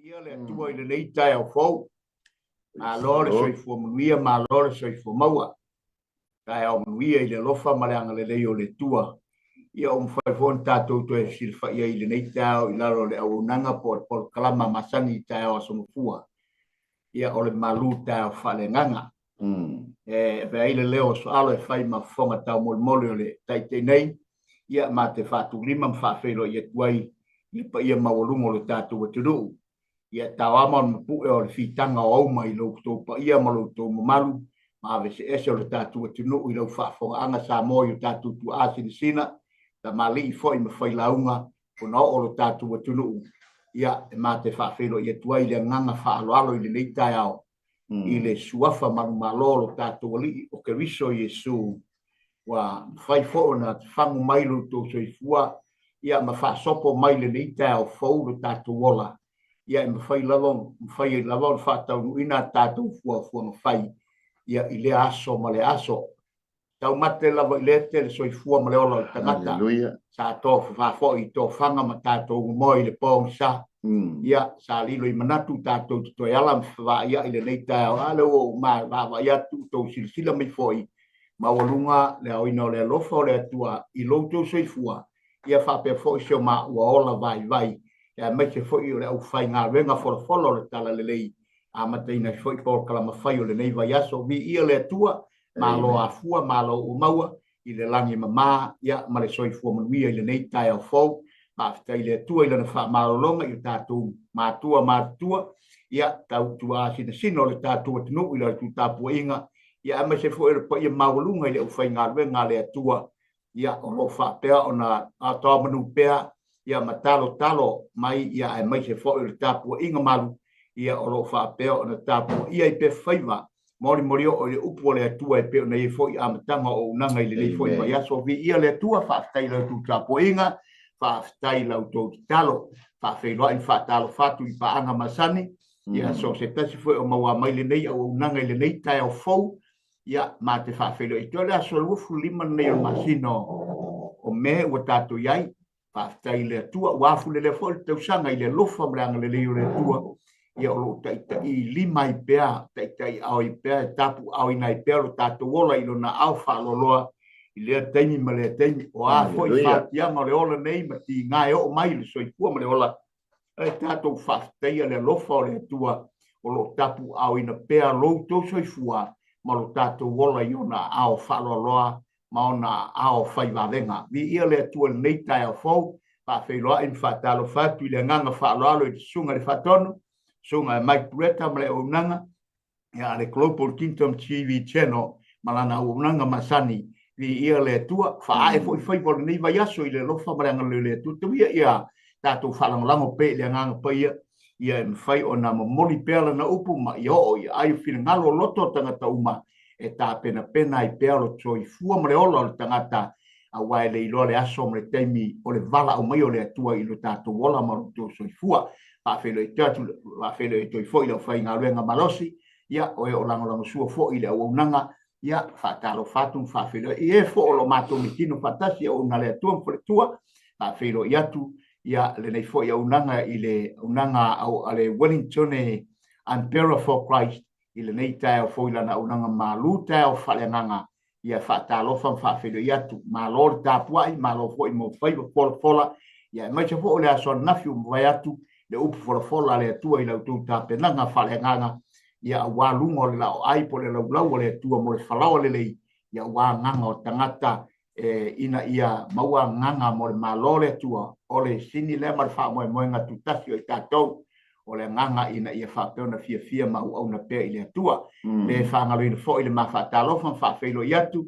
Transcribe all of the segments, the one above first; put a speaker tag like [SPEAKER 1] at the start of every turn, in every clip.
[SPEAKER 1] ia le tua ile nei tai au fou. A lore soi fu muia ma lore soi fu maua. Tai au muia ile lofa malanga le leo le tua. Ia fai fon tatou to e silfa ia ile nei tai i laro le au nanga por kalama masani tai au somfua. Ia ole malu tai au fale nganga. Ve ile leo so alo e fai ma fonga tau mol le tai te nei. Ia ma te fatu lima mfafelo ia tuai i pa ia mawalungo le tatou wa turu. Ia tawama mpu e o le fitanga o au mai lo to pa ia malo to malu ma ve se ese o le tatou wa tunu i lo fafonga anga sa mo i tatou tu asini sina ta mali i foi ma fai launga o no o le tatou wa tunu. Ia ma te fafelo ia tuai le nganga fa alo i le leitai au i le suafa malo lo tatou li o ke riso Yesu wa fai fo na fangu mai lo to soifua ia ma fa sopo mai le leitai au fou lo tatou wola. Ia me fai lavon fa tau ina tatou fua fai ia ile aso ma le aso tau mate lava ile te soi fua ma le ola tangata sa to fa fo i to fanga ma tatou moi le pong sa ia sa lilo i manatu tatou to ala fa ia ile nei tau ale o ma va ia tu to silsila me foi ma walunga le o ino le lofo le tua i lo to soi fua ia fa pe fo so ma wa ola vai ya me se foi o le au fai ngā renga folo le tala le lei a mataina foi por kala mafai o le nei vai aso vi ia le tua ma lo afua ma lo o maua i le langi mama ia ma le soi fua manuia i le nei tai au fou ma fitai le tua i le na wha marolonga i tātou mātua ia tau tua sino le tātou atinu i le tu tāpua inga ia me se foi le pa ia maulunga i le au fai ngā renga le tua ia o lo wha pea o na atoa manu pea ia matalo mai ia e mai se fo le tapu inga malu ia o lo fa pe o na tapu ia I pe faiva mori o le upo le tua e pe na I fo ia matanga o nanga I le fo ia so vi ia le tua fa stai le tu tapu inga fa stai le auto talo fa fe lo in fa talo fa tu I pa anga masani ia so se tasi fo o mawa mai le nei o nanga le nei tai o fo ia ma te fa fe lo I tole so lu fu lima nei o masino o me o tatu iai tai le tua wafu le fol te usanga I le lofa mranga le le tua ia o tai I lima I pea tai au I pea tapu au I nai pea lo tatu wola I lo na alfa loloa I le taimi ma le taimi o a foi fa tianga le ola nei ma ti ngai o mai le soi pua ma le ola e tatu fa tai le lofa o le tua o lo tapu au I na pea lo to soi fua ma lo tatu wola I ona au fa loloa maona ao fai vavenga vi ia le tua nei tai au fou pa fe loa in fatalo fatu le nganga fa loalo I sunga le fatono sunga mai preta mle unanga ya le Global Kingdom TV channel malana unanga masani vi ia le tua fa ai foi por nei vai aso I le lofa malanga le tu ia tatu falang lango pe le nganga pe ia fai ona moli pela na upu ma yo ai fil ngalo loto tangata uma e tā pena I pea lo toi fua mre ola o tangata a wai le ilo le aso mre teimi o le vala o mai o le atua I lo tātou wola ma lo tō soi fua pa whelo I tatu la whelo I toi fo I le whai ngā ruenga malosi ia o e o lango sua fo I le au unanga ia whātalo whātum whawhelo I e fo o lo mātou mi tino whatasi o nga le atua mfore tua pa whelo I atu ia le nei fo I au unanga I le unanga au ale Wellington e Ampera for Christ I le nei tai o foi lana unanga malu tai o whalenganga ia whaatalofa mwhawhelo I atu malo tāpuai malo foi mo whaiva fola ia mai se fo le aso nafiu mwai atu le upu fola le atua I lau tū tāpenanga whalenganga ia walunga o le lao aipo le lau o le atua mo le whalau le lei ia nganga o tangata ina ia maua nganga mo le malo le atua o le sini le mar wha moenga tutasi o I tātou o le nganga ina ia whapeo fia ma au na pea I le atua le whangaloina fo I le mawhatalofa whawhelo I atu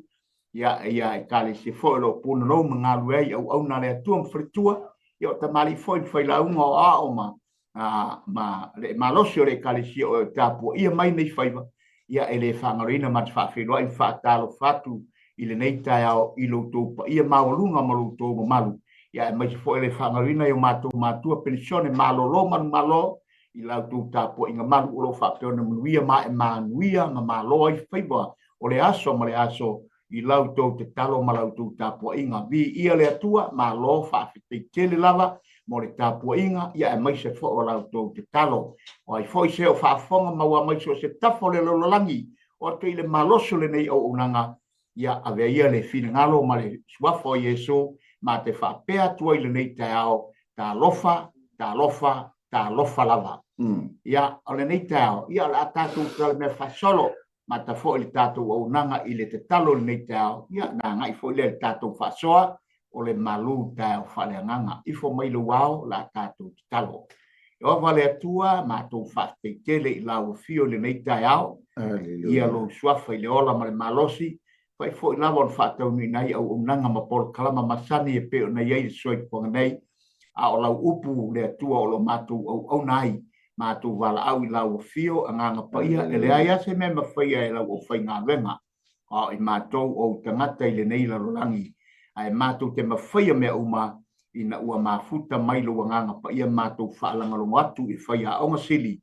[SPEAKER 1] ia I kale se fo I lo puna no mga luei au na le atua mwhritua ia o tamali fo I whailaunga o a o ma le malosi o le kale si o tāpua ia mai nei whaiva ia e le whangaloina mat whawhelo I whatalo fatu I le nei tai au I lo tōpa ia mawalunga ma lo tōma malu ia mai se fo I le whangaloina I o mātua pensione malolo malo I lau tū tāpua inga malu o lo whapeo na manuia ma e manuia ma maloa I whaiva o le aso ma le aso I lau tō te talo ma lau tū tāpua inga vi ia le atua ma lo whawhitei tele lava mo le tapuinga ia e mai se fo o lau tō te talo. O ai foi se o whaafonga maua mai se tafo le lololangi o te ile maloso le nei o unanga ia ave ia le finangalo ma le suafo Yesu ma te whaapea tua ile nei te ao ta lofa lava. Ia o le nei te ao ia la tātou tala me whasolo ma ta fo ile tātou o unanga ile te talo le nei te ao ia na ngai fo ile tātou whasoa o le malu tau whaleanganga. Ifo mai lo wao la tātou te talo. O vale atua ma tō whateitele i lau fio le nei tai au. Ia lo suafa i le ola ma le malosi. Pai fo i lawa on whatau ni nei au unanga ma polo kalama masani e peo nei ei soi ponga nei. A o lau upu le atua o lo mātou au nai. Mātou wala au i lau fio a nganga paia. E le aia se me ma whaia e lau o whai ngā wenga. A i mātou o tangata i le nei la rolangi. Ai mātou te mawhaia mea uma ina ua mafuta mailo wanganga pa ia mātou whaalanga longo atu i whaia aonga sili.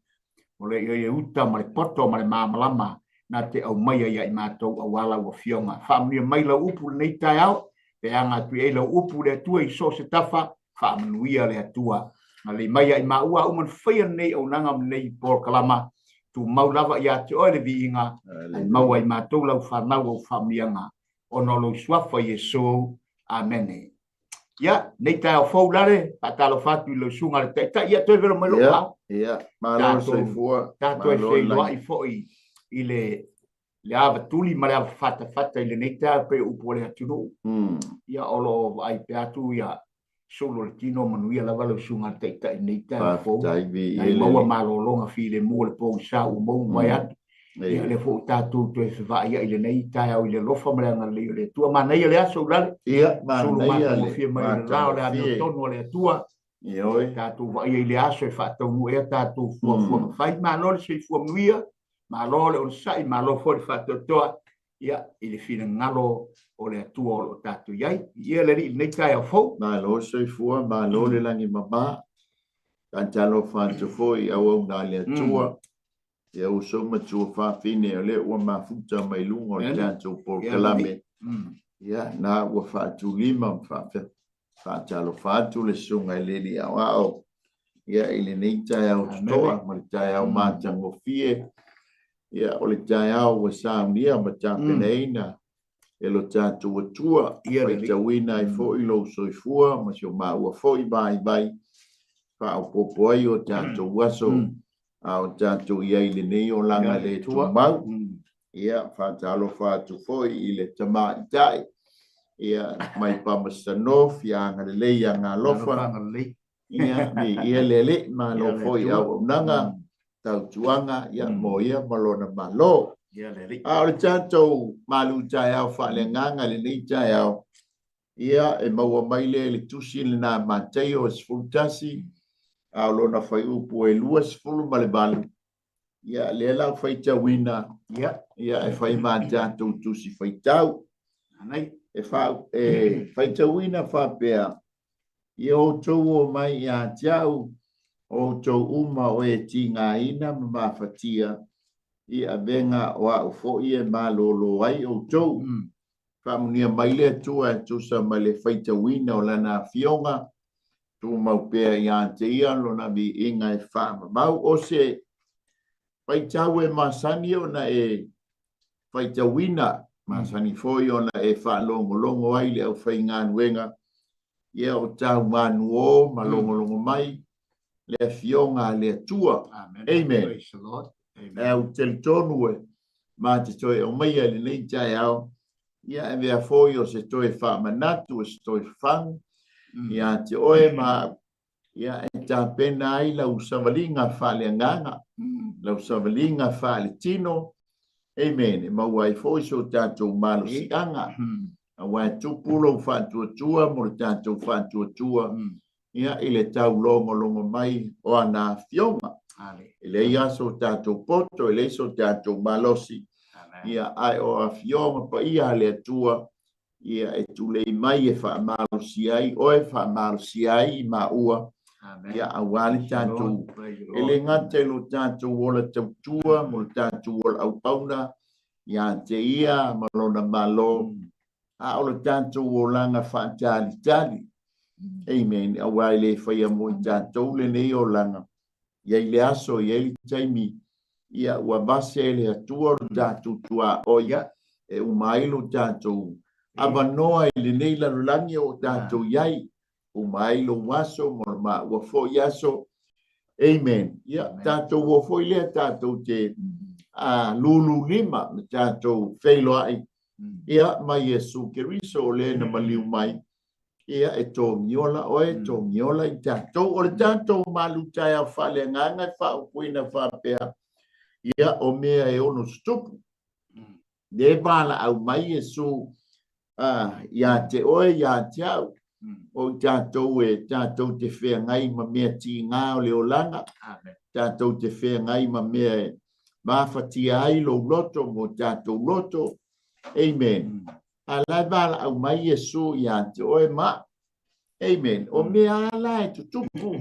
[SPEAKER 1] O le ia uta ma le poto ma le māmalama na te au maia ia i mātou a wala ua fionga. Whaamnia maila upu le nei tai au, pe anga tui eila upu le atua i so se tafa, whaamanuia le atua. Na le maia i maua uman whaia nei au nanga nei por kalama, tu maulawa i ate oe le vi inga, ai maua i mātou lau whanau au whaamnianga. Ono lo suafa Yesu. Amen. Ya, nei tai o fou lare, patalo fatu i lo sunga le tai. Ia toi velo mai loa.
[SPEAKER 2] Ia, malo se fua.
[SPEAKER 1] Tato e se loa i foi i le ava tuli ma le ava fata i le nei tai pe upo le atunu. Ia olo ai pe atu ia solo le tino manuia lava lo sunga le tai nei tai o fou. Ai maua malo longa fi le mua le pōng sa u mou mai atu. Ia le fo tātou to e whawai ia i le nei tai au i le lofa mareanga leo le tua. Ma nei le aso lale.
[SPEAKER 2] Ia, ma nei
[SPEAKER 1] le. Sulu fia mai le lao le anio tonu le tua.
[SPEAKER 2] Ia oi.
[SPEAKER 1] Tātou vai ia i le aso e whaatau mu ea tātou fua mawhai. Ma lo le se fua muia. Ma lo le on sai. Ma lo fo le whaatau toa. Ia i le fina ngalo o le atua o lo tātou iai. Ia le ri nei tai au fau.
[SPEAKER 2] Ma lo se fua. Ma lo le langi mama. Kantalo whaatau foi au au nā le atua. Ia uso matua whawhine o le ua mafuta mai lungo le tātou por kalame. Ia, nā ua whātu lima whātalo whātu le sunga i leli au au. Ia, i le nei tai au tutoa, ma le tai au mātango fie. Ia, o le tai au wa saunia ma tāpeneina. E lo tātou atua, whaitawina i fo i lo soifua, ma sio mā ua fo i bai. Whāu popoi o tātou waso. Au tātou ia i le nei o langa le tūmau. Ia, whātalo whātu foi i le tamā i tai. Ia, mai pamasanof, ia anga le lei a ngā lofa. Ia, ia le ma lo foi au nanga. Tau tuanga, ia mo ia malona malo. Au le tātou malu tai au whale nganga le nei tai au. Ia, e maua maile le tusi le nā mātai o sfultasi. Au lona fai upu e luas fulu malebalu. Ia le lau fai tawina. Ia e fai mātātou tusi fai tau. E fai tawina whapea. Ia o tau o mai ia tiau. O tau uma o e ti ngā ina ma mawhatia. Ia venga o au fo ia malolo ai o tau. Whamunia maile atua e tusa mai le fai tawina o lana fionga. Tu mau pea ia te ia lona vi inga e whaama. Mau o se whaitau e masani o na e whaitawina. Masani foi o na e whaalongo ai le au whai ngā nuenga. Ia o tau manu o malongo mai. Le fionga le atua. Amen. E au telitonu e ma te toi o maia le nei tai au. Ia e mea foi o se toi whaamanatu e se toi whang. Ia te oe ma ia e tā pena ai lau savalinga whale anganga, lau savalinga whale tino. Amen. E maua i fōi so tātou malo si anga. A wai tupulo whātua mo le tātou whātua. Ia i le tau longo mai o ana fionga. I le ia so tātou poto, i le so tātou malosi. Ia ai o a fionga pa ia le atua. Ia e tule mai e whaamalo si ai, oe whaamalo si ai i maua. Ia awali tātou. E le ngate lo tātou wola tautua, mo le tātou wola au pauna. Ia te ia malona malo. A o le tātou wolanga whaatali. Amen. Awai le whaia mo I tātou le nei o langa. Ia I le aso, ia I le taimi. Ia ua base le atua o tātou tua oia. E umailo tātou. Ava noa I le nei lalulangi o tātou iai. Umailo waso, morma ua fo yaso. Amen. Ia tātou ua fo ilea tātou te lulu lima. Tātou whailoai. Ia mai Yesu Keriso le na maliu mai. Ia e tō miola oe, tō miola I tātou. O le tātou malutai a whale nganga wha upuina whapea. Ia o mea e ono stupu. Ne bala au mai Yesu ia te oe, ia te au. O tātou e tātou te whea ngai ma mea ti ngā o leo langa. Tātou te whea ngai ma mea e mawhatia ai lo loto mo tātou loto. Amen. Alai bala au mai Yesu ia te oe ma. Amen. O mea ala e tutupu.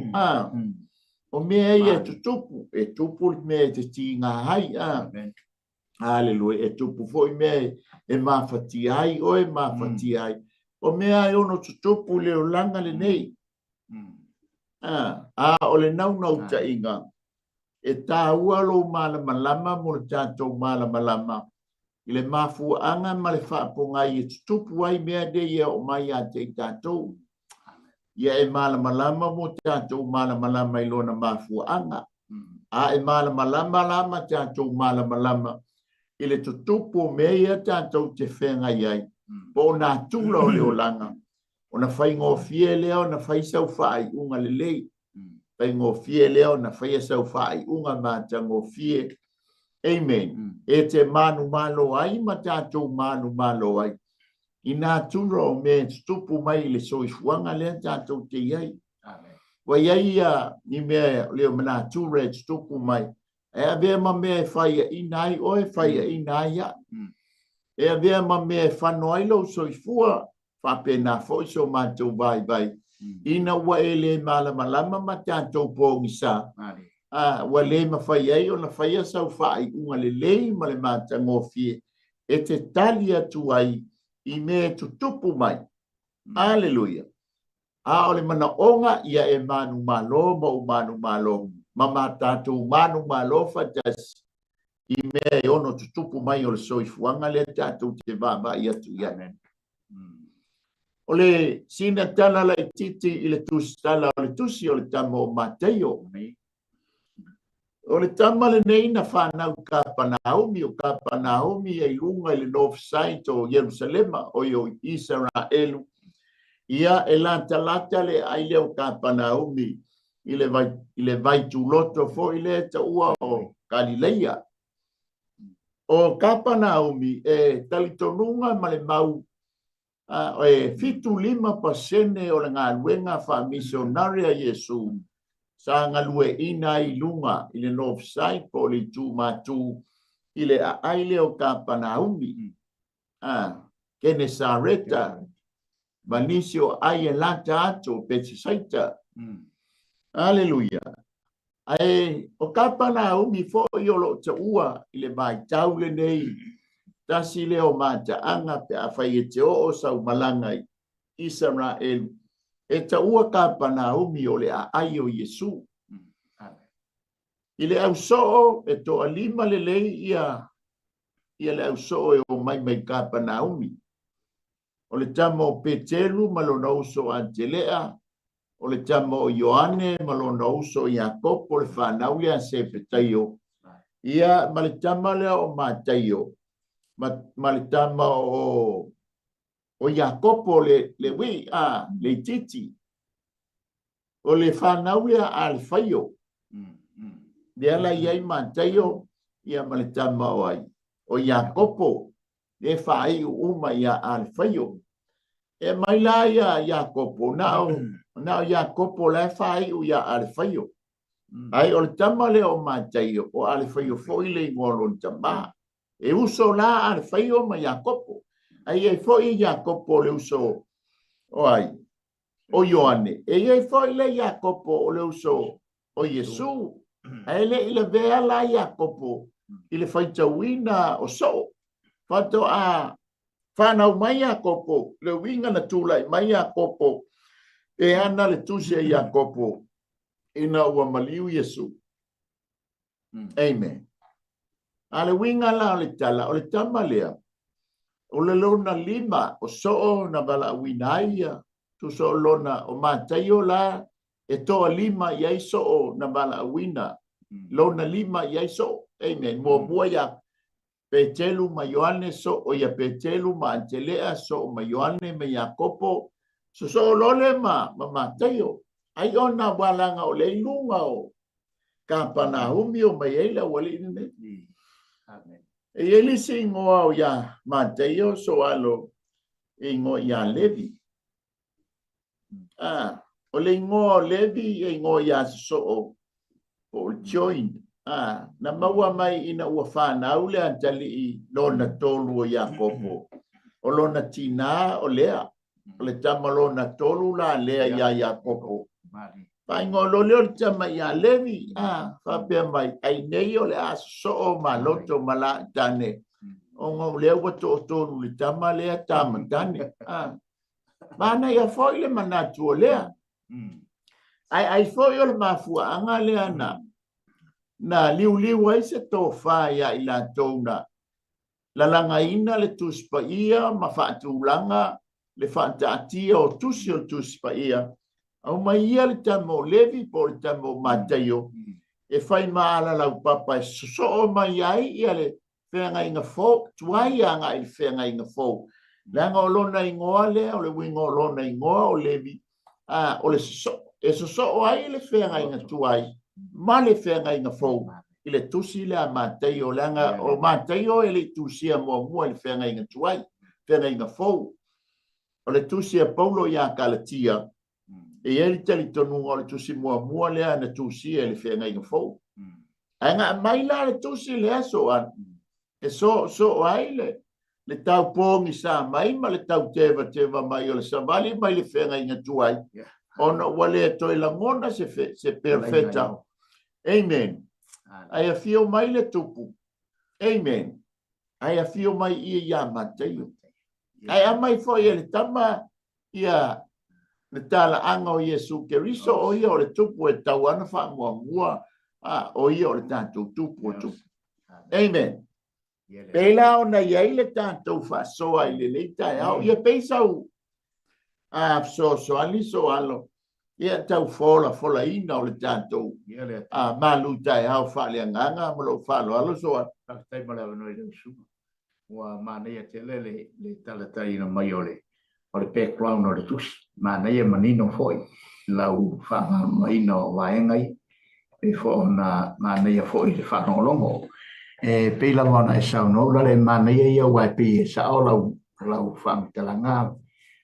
[SPEAKER 2] O mea e tutupu. E tupu mea te ti ngā hai. Hallelujah. E tupu foi mea e mawhati ai. Oe mawhati ai. O mea e ono tutupu leo langa le nei. O le nau nau ta inga. E tā ua lo malama lama mo le tātou malama lama. I le mafu anga ma le whaaponga I e tutupu ai mea de ia o mai a te tātou. Ia e malama lama mo tātou malama lama I lona mafu anga. E malama lama tātou malama lama. I le tutupu mea ia tātou te whenga iai. Po nā tūla o leo langa. O na whai ngō fie leo na whai sau whai unga le lei. Whai ngō fie leo na whai sau whai unga māta ngō fie. Amen. E te manu malo ai ma tātou manu malo ai. I nā tūra o me tupu mai le soifuanga lea tātou te iai. Wa iai ni mea leo mana tūra e tupu mai. E a vea ma mea e whaia I nai oe whaia I nai ia. E a vea ma mea e whanoi lo soifua. Whape nā fo so mātou vai. Ina wa e le malama lama ma tātou pōngi sā. Wa le ma whai ai o na whaia sau whai unga le lei ma le māta ngōwhie. E te tali atu ai I me tutupu mai. Hallelujah. O le mana onga ia e manu malo ma o manu malo. Ma tātou manu malo fatas. I me e ono tutupu mai o le soifuanga le tātou te vāba I atu ianen. O le sina tala la titi I le tusi tala o le tusi o le tama o Mateio. O le tama le nei na whanau Kapanaumi o Kapanaumi e lunga I le North Side o Jerusalema o Israelu. Ia e lata le aile o Kapanaumi I le vai tuloto fo I le ta ua o Galileia. O Kapanaumi e talitonunga ma le mau e fitu 5% o le ngā luenga wha misionaria Yesu. Sa ngalue ina I lunga I le North Side po le tū mātū I le aile o Kapanaumi. Kene Sareta. Manisio ai e lata ato Betsaida. Hallelujah. O Kapanaumi fo I olo ta ua I le mai tau le nei. Tasi leo mata anga pe a whai e te o sau malangai Israel. E ta ua Kapanaumi o le a ai o Yesu. I le au soo e to alima le lei ia le au soo e o mai Kapanaumi. O le tama o Petelu malona uso Antelea. O le tama o Ioane malona uso Iakopo le whanau lea se petaio. Ia ma le tama lea o Mataio. Ma le tama o Iakopo le wi le titi. O le whanau lea Alfaio. Le ala iai Mataio ia ma le tama o ai. O Iakopo le whai uma ia Alfaio. E mai la ia Iakopo nao Iakopo le whai u ia Alfaio. Ai o le tama le o Mataio o Alfaio foi le ngolo tama. E uso la Alfaio ma Iakopo. Ai e foi Iakopo le uso o ai. O Ioane. E foi le Iakopo le uso o Yesu. Ai le ile vea la Iakopo. Ile faitawina o so. Fato whanau mai Iakopo. Le winga na tūlai mai Iakopo. E ana le tusi e Iakopo ina ua maliu Yesu. Amen. Ale winga la o le tala, o le tama lea. O le lona lima, o soo na bala winaia, tu so lona o mātaio la, e toa lima iai soo na bala wina. Lona lima iai soo. Amen. Mua ya Petelu ma Ioane so o ia Petelu ma Antelea so ma Ioane me Iakopo. So lole ma mātaio. Ai ona walanga o le lunga o. Ka pana humi o mai eila wali ine. Amen. E ele se ingoa o ia Mateio so alo ingoa ia Levi. O le ingoa o Levi e ingoa ia so o join. Na maua mai ina ua whanau le antali i lona tolu o Iakopo. O lona tina o lea. O le tama lona tolu la lea ia Iakopo. Pai ngolo leo tama ia Levi, whapea mai, ai nei o le aso o ma loto ma la tane. O ngau leo wato o tonu le tama lea tama tane. Mana ia foi le manatu o lea. Ai foi o le mafua anga lea na liu ai se tō wha ia i la tōna. La langa ina le tuspa ia, ma whaatulanga le whaataatia o tuspa ia. Au mai ia le tamo Levi po le tamo Mateio. E whai maala lau papa e so mai ai ia le whenga inga fō. Tuai anga i whenga inga fō. Langa o lona ingoa lea, o le winga o lona ingoa o Levi. O le e so ai le whenga inga tuai. Ma le whenga inga fō. I le tusi le a Mateio. Langa o Mateio e le tusi a mua le whenga inga tuai. Whenga inga fō. O le tusi a Paulo ia Galatia. E ele tali tonu o le tusi mua lea na tusi e le whenga inga fōu. Anga mai la le tusi lea so an. E so ai le tau pōngi sa mai ma le tau teva mai o le savali mai le whenga inga tuai. Ona wale e toi la ngona se perfecta. Amen. Ai a fio mai le tupu. Amen. Ai a fio mai ia Mateio. Ai a mai fo ia le tama ia le tala anga o Yesu Keriso o ia o le tupu e tau ana wha mua o ia o le tātou tupu o tupu. Amen. Pela o na iai le tātou wha soa i le leita e au. Ia peisau so ali so alo. Ia tau fola ina o le tātou. Malu tai au wha le anganga malo wha alo so alo.
[SPEAKER 1] Tai malawa noi le usu. Ua manea tele le talatai na mai ole. O le background o le tusi. Mana ia manino foi. Lau whanga maina o waengai. E fo na mana ia foi le whanolongo. E pei wana e sau no. Lale mana ia waipi e sao lau whamitalanga.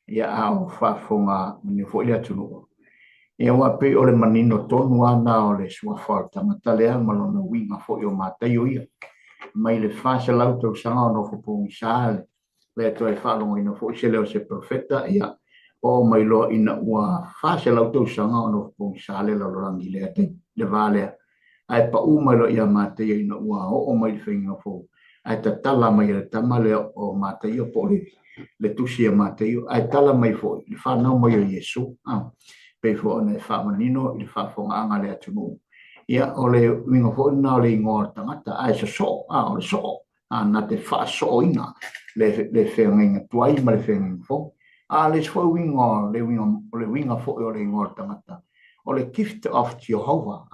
[SPEAKER 1] Ia au whafonga mani foi le atunu. Ia wapi o le manino tonu ana o le sua whaatangata lea malona winga foi o Mateio ia. Mai le whasa lau tau sanga o no whapongi saale. Le toi whalongo ina foi se leo se profeta ia. O mai loa ina ua whase lau tau sanga o no pong sale lau rangi lea te le valea. Ai pa mai loa ia Mateio ina ua o mai le whinga fō. Ai ta tala mai le tamale o Mateio po le tusi a Mateio. Ai tala mai fō, le whanau mai o Yesu. Pei fō na e whamanino i le whafonga anga lea tunu. Ia o le winga fō ina o le ingoa tangata. Ai sa so, o le so. Na te wha so ina le whenga inga tuai ma le whenga inga fō. Le foi winga le winga fo o le ngor tangata o le gift of Jehovah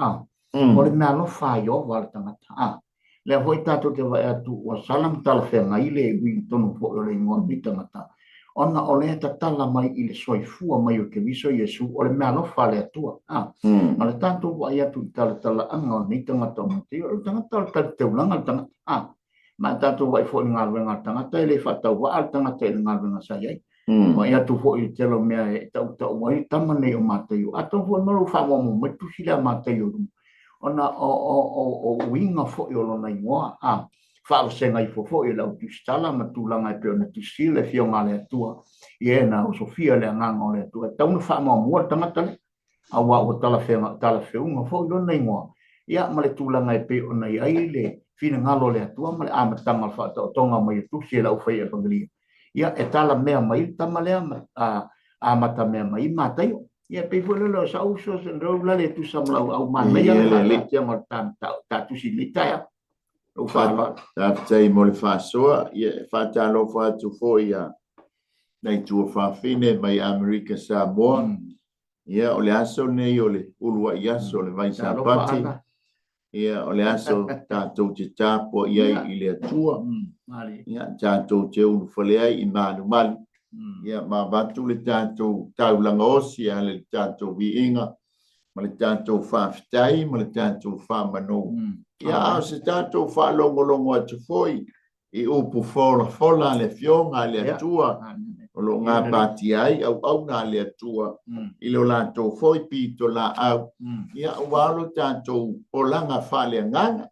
[SPEAKER 1] o le mea no fa Jehovah le tangata le foi tato te vai atu o salam tala whenga i le wing tonu fo o le ngor ni tangata ona o le tala mai i le soifua mai o ke viso Yesu o le mea no fa le atua ma le tato vai atu tala anga o ni tangata o Mateio o tangata o tala te ulanga tangata ma tato vai fo ngā wenga tangata i le whatau wa al tangata i le ngā wenga sayai ma ia tu fo i telo mea e tau mai tamane o Mateio ato fo maru fa mo me tu sila Mateio ona o winga fo i lona ingoa fa se ngai fo i la tu stala ma tu langa pe ona tu sila fio ngale tua ia na o Sofia le nganga o le tua tau no fa mo tangata a wa o tala feunga fo i lona ingoa ia ma le tu langa pe ona ai le fina ngalo le tua ma le amatanga fa tonga mai tu sila o fai evangelia ia e tala mea mai tamalea a mata mea mai Mateio ia pe fo lo sa uso se ro la le tu samla au man me ya le tia mo ta tu si lita ya o fa
[SPEAKER 2] ta tai mo le fa so ia fa ta lo fa tu fo ia nei tu fa fine mai America Samoa ia o le aso nei o le ulua ia so le vai sa pati ia o le aso ta tu te tapo ia i le tua ia ta tu te ulu fale ai i manu mali ia ma batu le tatou taulanga osi a le tatou viinga ma le tatou whawhitai ma le tatou whamano ia au se tatou whalongolongo atu foi i upu fola le fionga le atua o lo ngā pati ai au ngā le atua i lo latou foi pito la au ia walo tatou o langa whale nganga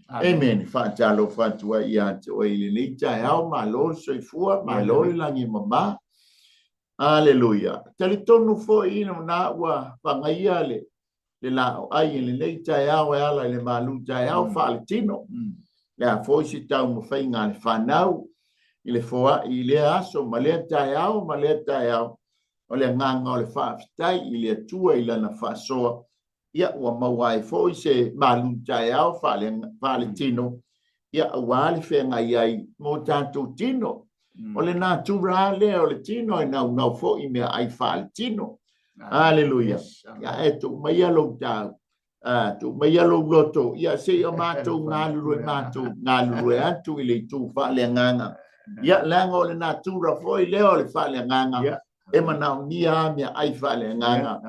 [SPEAKER 2] Amen. Fatalo fatua ia te o ile ni tai au malo soifua malo langi mama. Alleluia. Tali tonu fo ina na wa pangaia le la ai le nei tai au ala le malu tai au faltino. La fo si tau mo fainga le fanau ile fo ile aso male tai au o le nganga o le fa tai ile tua ile na fasoa. Ia ua mawai foi se malu tai au fale tino. Ia wali whenga iai mo tātou tino. O le nā tūrale o le tino e nau fo i mea ai fale tino. Alleluia. Ia e tu maia lo tau. Tu maia lo loto. Ia se o mātou ngālurue atu i le tū fale nganga. Ia langa o le nā tūra foi leo le fale nganga. E manau ni a mea ai fale nganga.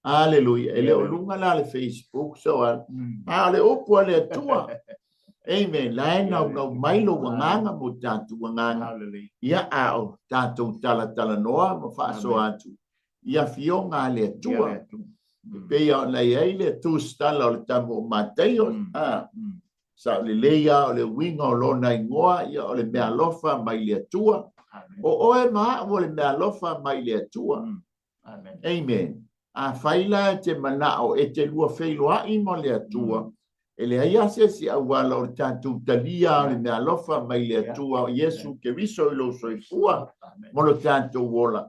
[SPEAKER 2] Alleluia. Ele o lunga la le Facebook so ale opu ale tua. Amen. La na mailo wanganga mo tatu wanganga. Ia ao tatu tala noa mo fa so atu. Ia fionga ale tua. Pe ia na ile tu stala o tamo Mateo. Sa le leia o le winga o lona ingoa ia o le mea lofa mai le tua. O e ma o le mea lofa mai le tua. Amen. A faila te manao e te lua feiloa i mo le atua. E le aia se si awala o tātou talia le mea lofa mai le atua o Yesu ke viso i lo soifua mo lo tātou wola.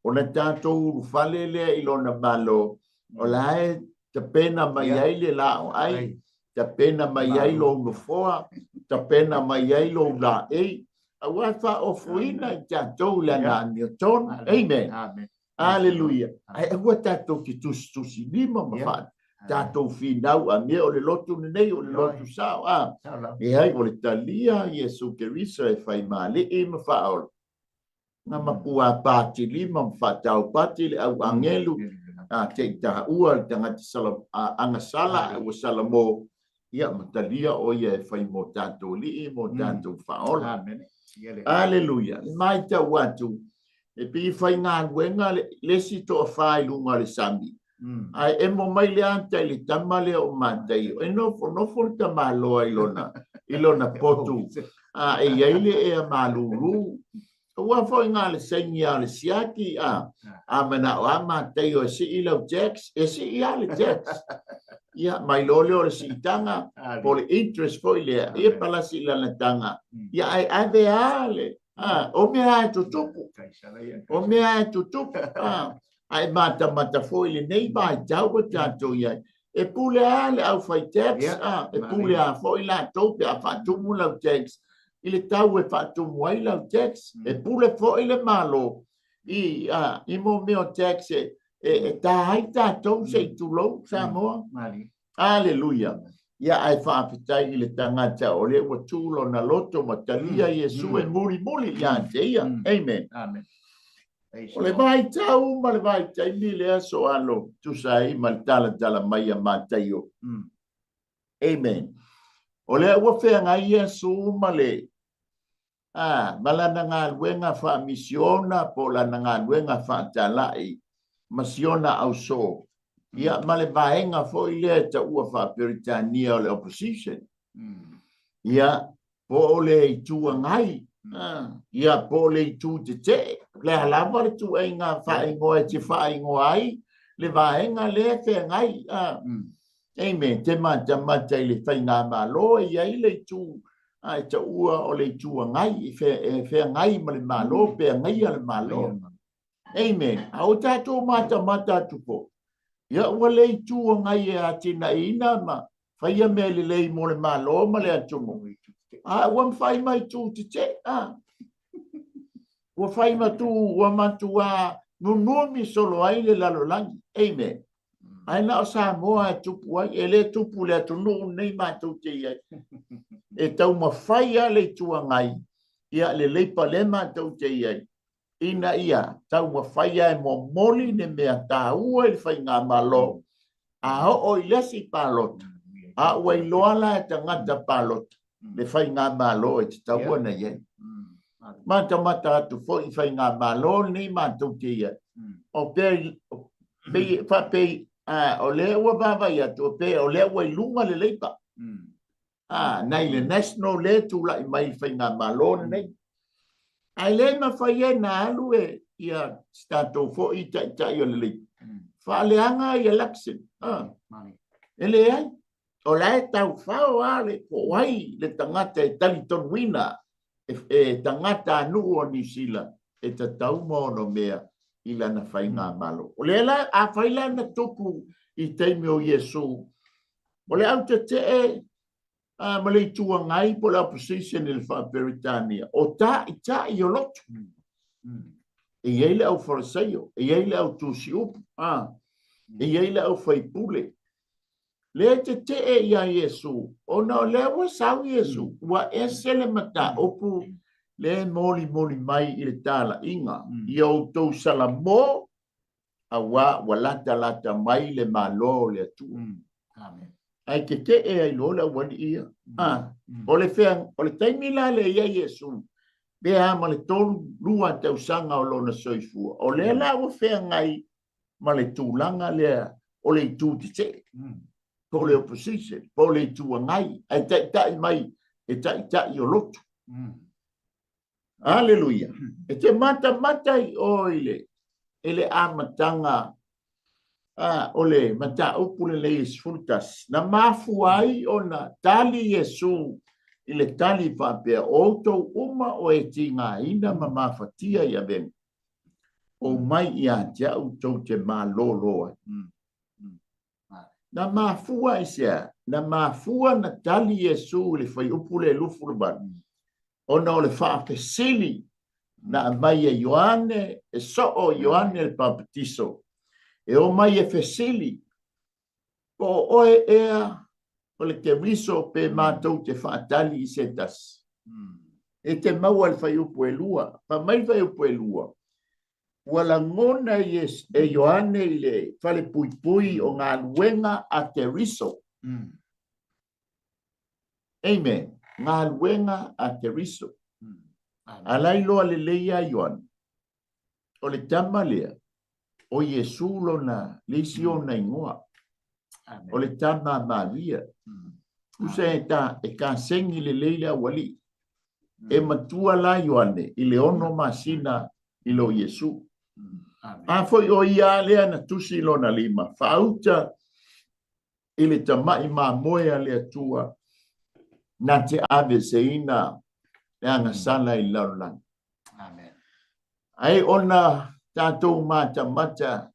[SPEAKER 2] O na tātou urufale lea i lona malo. O la e ta pena mai ai le lao ai. Ta pena mai ai lo unofoa. Ta pena mai ai lo la ei. A wafa o fuina i tātou le na Newton. Amen. Amen. Alleluia. Ai ua tātou ki tusi lima mawhana. Tātou whinau a mea o le lotu nei o le lotu sao. E ai o le talia Yesu Keriso e whai male e mawhaol. Nga makua pāti lima mawhatau pāti le au angelu. Te taha ua le tangati angasala o salamo. Ia matalia o ia e whai mo tātou li mo tātou whaol. Alleluia. Mai ta watu. E pi fai ngā wenga le si to a whai lunga le sami. Ai e mo mai le anta le tama le o mātai. E nofo le tama loa ilona potu. E iaile e a maluru. Ua fai ngā le sengi a le siaki. A mana o a mātai o e si ilau tex. E si ia le tex. Ia mai lole o le si itanga. Po le interest foi le. E palasi la tanga. Ia ai ave ale. O mea e tutupu. O mea e tutupu. Ai mata foi le nei mai tau o tātou iai. E pule a le au fai tex. E pule a foi la tope a whatumu lau tex. I le tau e whatumu ai lau tex. E pule foi le malo. I mo meo tex e tāi tātou se i tulou sa moa. Alleluia. Ia ai whaapitai i le tangata o le ua tūlo na loto ma talia Yesu e muri ia te ia. Amen. O le vai tau ma le vai tai mi le aso alo tusai ma le tala mai a mātaio. Amen. O le ua whea ngai Yesu ma le malana ngā luenga wha misiona po lana ngā luenga wha talai masiona au so. Ia male vaenga foi le ta ua fa Peritania o le opposition. Ia po le tua ngai. Ia po le tu te. Le halava le tu e ngā whaingoa te whaingoa ai. Le vaenga le te ngai. Amen. Te mata i le whainga malo. Ia i le tu. Ai ta ua o le tua ngai. E whea ngai ma le malo. Pea ngai a le malo. Amen. Au tato mata tupo. Ia wale tua ngai e atina ina ma. Whaia mea lei mo le malo ma le atumo. Wam whai mai tu te te. Wa whai matu wa matua nunumi solo ai le lalolangi. Amen. Aina o sa moa e tupu ai. E le tupu le atunu nei mātou te iai. E tau ma whai a le tua ngai. Ia le leipa le mātou te iai. Ina ia, tau ma whaia e mo moli ne mea tā ua i whai ngā malo. A ho o i lesi pālot. A ua i loala e tangata pālot. Le whai ngā malo e te tau ana iei. Mata atu fo i whai ngā malo ni mātou te ia. O pei, whapei, o lea ua vavai atu, o pei, o lea ua i lunga le leipa. Nei le national le tūla i mai whai ngā malo nei. Ai le ma whaia na alu e ia stato fo i tai o le leipa. Whaaleanga i election. E le ai. O lai tau whao ale ko wai le tangata e taliton wina. E tangata anu o New Zealand. E ta tau mono mea i lana whai ngā malo. O le la a whaila na toku i teime o Yesu. O le au te e ma le tua ngai po la opposition il fa Britania. O ta i o lotu. E iei le au farisaio. E iei le au tusi upu. E iei le au whaipule. Le te e ia Yesu. O na le wa sau Yesu. Wa ese le mata opu le moli mai i le tala inga. I au tau salamo a wa lata mai le malo le atu. Amen. Ai ke te e ai lola wani ia. O le whea, o le taimila le ia Yesu. Bea ma le tolu lua tau sanga o lona soifua. O le la o whea ngai ma le tūlanga lea o le tū te te. Po le opposition, po le tua ngai. Ai tai mai, e tai o lotu. Aleluia. E te mata i oile. Ele amatanga. Ole mata upule le isfultas na mafuai ona tali Yesu ile tali papea oto uma o etinga ina mama fatia ya ben o mai ia ja uto te malolo na mafua isia na mafua na tali Yesu le foi upule lufurban ona ole fa pesili na mai Ioane e so o Ioane el baptizo. E o mai e fesili, po oe ea, o le te riso pe mātou te whaatali i setas. E te maua le whai upu e lua, pa mai whai upu e lua. Wala ngona e Ioane i le whale pui o ngā luenga a te riso. Amen. Ngā luenga a te riso. Alai loa le leia Ioane. O le tama lea. O Yesu lona leisi ona ingoa. O le tama Maria. Usa e ta e ka sengi le leila wali. E matua la Ioane i le ono masina i lo Yesu. A foi o ia lea na tusi lona lima. Fauta i le tamai ma moea le atua na te ave seina le anga sala i laulang. Ai ona tātou mata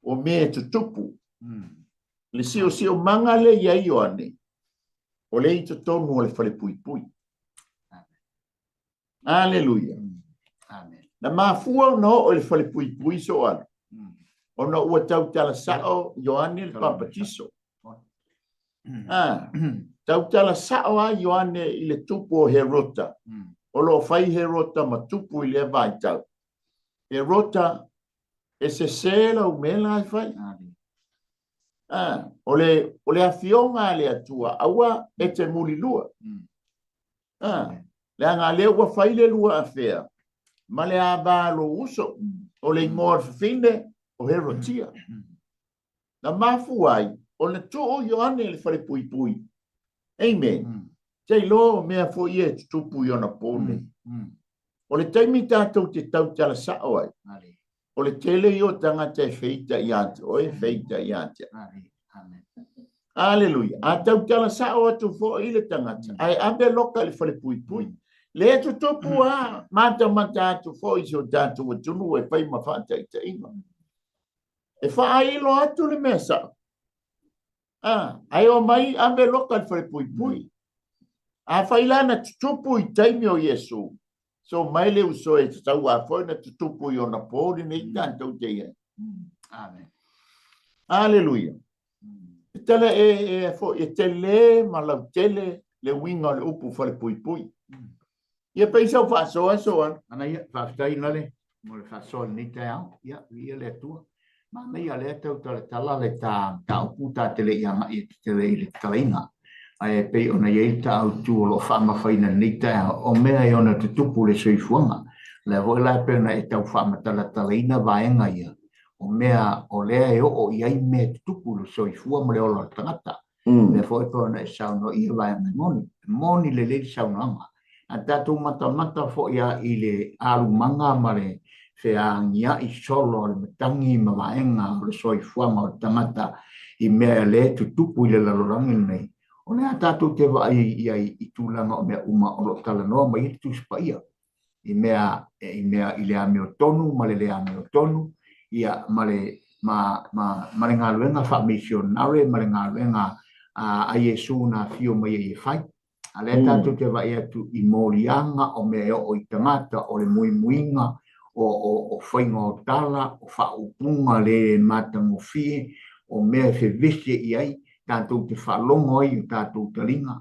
[SPEAKER 2] o mea tutupu. Le sio manga le ia Ioane. O le i tonu o le whale pui. Aleluia. Na mafua no o le whale pui so ala. O na ua tau tala sao Ioane le papatiso. Tau tala sao a Ioane i le tupu o Herota. O lo whai Herota ma tupu i le vai tau. Herota e se sela o mela ai fai. O le afionga le atua, aua e te muli lua. Le anga le ua fai le lua afea. Ma le aba lo uso, o le ingoa fine o Herotia. Na mafu ai, o le tu o Ioane le fare pui. Amen. Tei lo mea fo ie tupu i ona pone. O le taimi tātou te tau tala sao ai. O le tele i o tangata e feita i ate. O e feita i ate. Aleluia. A tau tala sao atu fo i le tangata. Ai abe loka le fale pui. Le tutupu a mata tu foi so tatu tunu e pai ma fa te inga. E fa ai lo atu le mesa. Ai o mai ambe local fre pui. A fa ilana tutupu i taimi o Yesu. So mai le uso e tau a foi na tutupu i ona pori nei tanto te ia.
[SPEAKER 1] Amen.
[SPEAKER 2] Aleluia. Tele fo e tele ma la tele le winga le upu fre pui. Ia peisa fa so.
[SPEAKER 1] Ana ia fa stai nale mo le fa so ni te au ia le tua. Ma nei ale tau tala le ta puta tele ia mai tele le talaina. Ai pe ona ia ta au tu lo fa ma faina ni te o mea i ona tutupu le soifuanga. Le vo la pe na e tau fa ma talaina vaenga ia. O mea o lea e o iai me tutupu le soifua mo le ola tangata. Le foi pe ona e sauno ia vaenga moni le saunanga. A tatu mata fo ia i le alumanga ma le feangia i solo le matangi ma vaenga o le soifuanga o tangata i mea le tutupu i le lalorangi nei. O le tatu te vai i tūlanga o mea uma o lo talanoa ma i tu spaia. I mea i le ameo tonu ma le ameo tonu ia ma le ngā luenga wha missionare ma le ngā luenga a Yesu na fio mai e whai. A le tatu te vai atu i morianga o mea o i tangata o le muinga o whainga o tala o whaupunga le matangofi o mea fe vise i ai tātou te whalongo ai tātou te ringa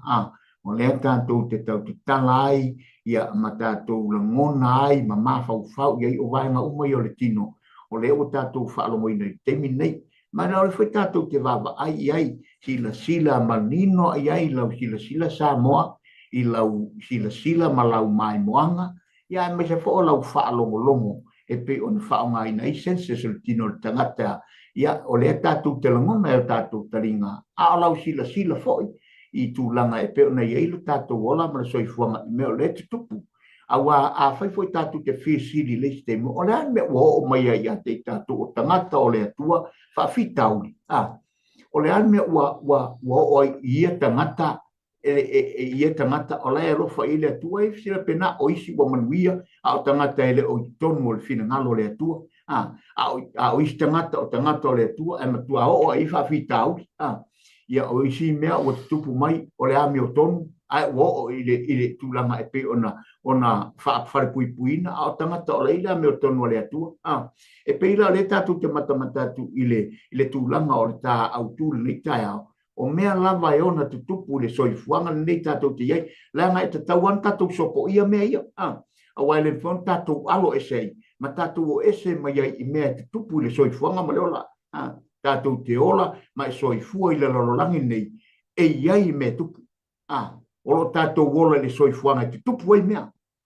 [SPEAKER 1] o lea tātou te tau te tala ai ia ma tātou la ngona ai ma mawhau iai o vaenga umai o le tino o lea o tātou whalongo i nei temi nei ma na ole whai tātou te wawa ai sila manino ai lau sila Samoa i lau sila ma lau mai moanga ia me se fo lau whalongo e pe on whaonga i nei sense se le tino le tangata ia o le tātou te langona e o tātou taringa a lau sila foi i tūlanga e pe ona iei le tātou ola ma le soifuanga me o le te tupu a whai foi tātou te whisiri le te mo o le an me o mai ia te tātou o tangata o le atua whawhitauri o le an me o ia tangata ia tangata o le rofa i le atua e sila pena o isi wa manuia a o tangata ele o tonu o le fina ngalo le atua a o isi tangata o le atua e matua o i whawhitauri ia o isi mea o te tupu mai o le ami o tonu ai o i le tūlanga e pe ona whare puipuina a o tangata o le ila me o tonu o le atua e pe ila le tatu te matamatatu i le tūlanga o le tā au tūle nei tai au o mea lava e ona te tupu le soifuanga nei tātou te iei langa e te tauan tātou sopo ia mea ia a wai le whon tātou alo esei ma tātou o ese mai i mea te tupu le soifuanga ma le ola tātou te ola ma e soifua i le lalolangi nei e iai me tupu o lo tātou ola le soifuanga te tupu ai mea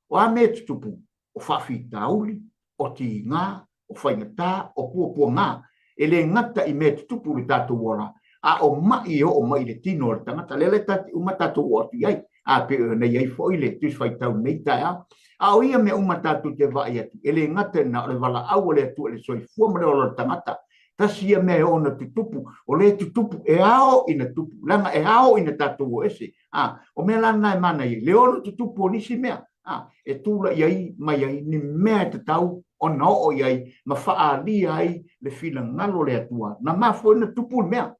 [SPEAKER 1] o a mea te tupu o whawhi tauli o ti ngā o whaingatā o pua ngā e le ngata i mea te tupu le tātou ola o mai o mai le tino le tangata le tati uma tātou o atu iai pe nei ai fo i le tus whai tau nei tai o ia me uma tātou te vai atu e le ngata na le wala au le atu le soifua ma le ola tangata tasia me ona te tupu o le te tupu e ao ina tupu langa e ao ina tātou o ese o mea lana e mana i le ona te tupu o nisi mea e tūla iai mai ai ni mea te tau o na o iai ma whaalia ai le whila ngalo le atua na mafu ina tupu mea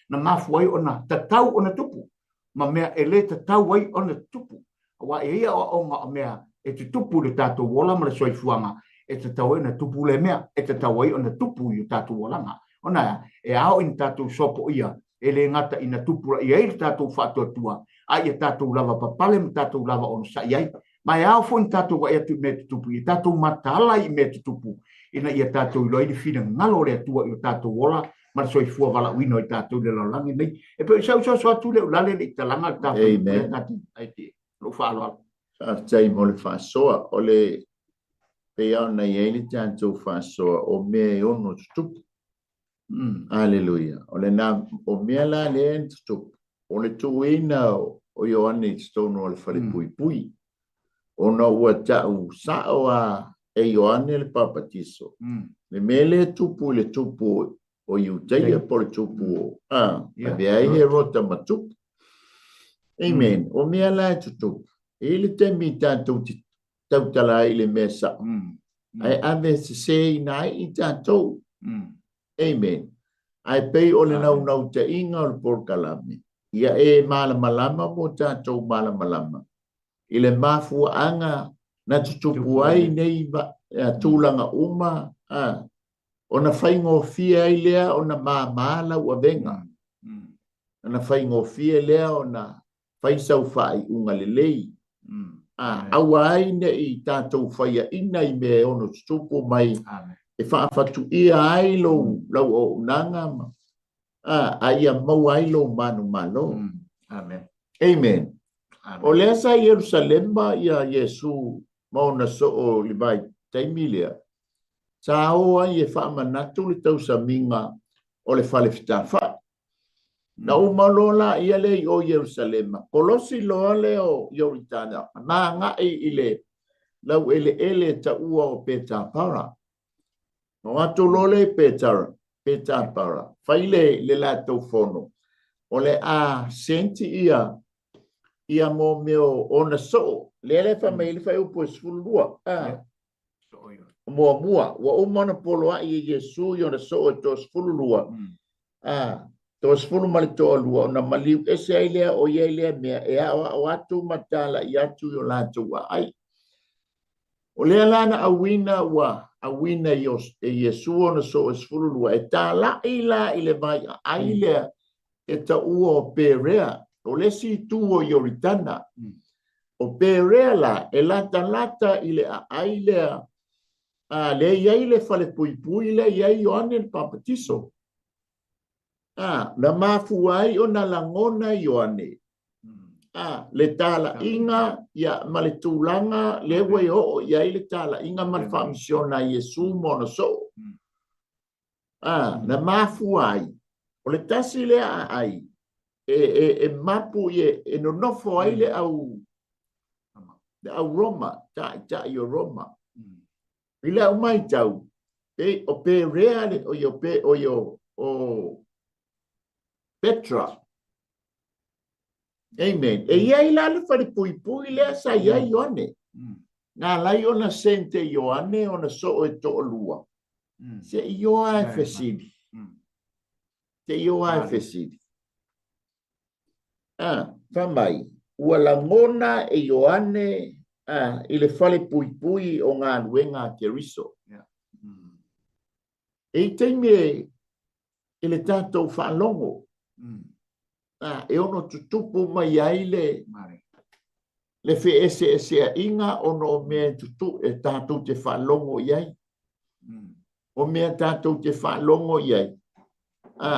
[SPEAKER 1] na mafu ai ona tatau ona tupu ma mea e le tatau ai ona tupu wa e ia o nga mea e te tupu le tātou wola ma le soifuanga e te tau ina tupu le mea e te tau ai ona tupu i tātou wolanga ona e ao in tātou sopo ia e le ngata ina tupu i ai tātou whātua ai e tātou lava papale ma tātou lava on sa iai mai ao fo in tātou wa e tu me tupu i tātou matala i me tupu ina ia tātou i loini whina ngalo le atua i tātou wola ma le soifua wala uino i tātou le lalangi nei e pe sau atu le ulale le italanga tātou le tātou ai te lo whaaloa
[SPEAKER 2] tai mo le whaasoa o le pea ona iei le tātou whaasoa o mea e ono tupu Aleluia o le nā o mea la le tupu o le tuina o Ioane stono o le whare pui ona ua tau sao e Ioane le papatiso le mele tupu o Iuteia po le tupu a vea he rota matupu amen o mea la tupu Ele tem mitatu tau tala ele mesa. Ai ave se nai I tatou. Amen. Ai pei o le nau te inga o le porkalame. Ia malamalama mo tatou malamalama. Ile mafua anga na tutupu ai nei tūlanga uma. Ona whaingo fia ai lea ona māmala ua venga. Ona whaingo fia lea ona whaisau whai unga lelei. Awa ai nei tātou whaia ina I me ono tutupu mai. E whaafatu ia ai lau o unanga ma. Aia mau ai lo manu malo. Amen. O lea sa Yerusalema ia Yesu mauna so o libai taimilea. Sa o ai e whaamanatu le tau sa minga o le whale whitawha. Na umalola ia le o Yerusalema. Kolosi loa le o Yoritana. Nā ngai ile lau ele ta ua o Petapara. No atu lole Petapara. Whaile le la tau fono. O le a senti ia mo meo ona so. Le wha meili whai upo e sfulua. Mua. Wa umana polo a I Yesu I ona so e to sfulua. To sfulu mali to alua. Ona maliu ese ai lea o iei lea mea. E a o atu matala I atu yo latu wa ai. O lea lana awina e Yesu ona so e sfulua. E ta la ila ile vai ai lea e ta ua o Perea. O le si tu o Yoritana. O Perea la e lata ile ai lea. Le iai le fale pui le iai Ioane il Papatiso. Na mafu ai o na langona Ioane. Le tala inga ia male tūlanga le wei o iai le tala inga male whamisiona Yesu mona so. Na mafu ai. O le tasi le ai. E mapu e no nofo ai le au Roma. Ta I o Roma. Ila umai tau. O Perea le o Petra. Amen. E iai la le whare pui lea sa iai Ioane. Ngā lai ona sente Ioane ona so e to lua. Se Ioa e fesidi. Te Ioa e fesidi. Whamai. Ua langona e Ioane I le whale pui o ngā luenga Keriso. E teime I le tātou whaalongo. E ono tutupu mai ai le fe ese a inga ono mea tutu e tātou te whaalongo iai. O mea tātou te whaalongo iai.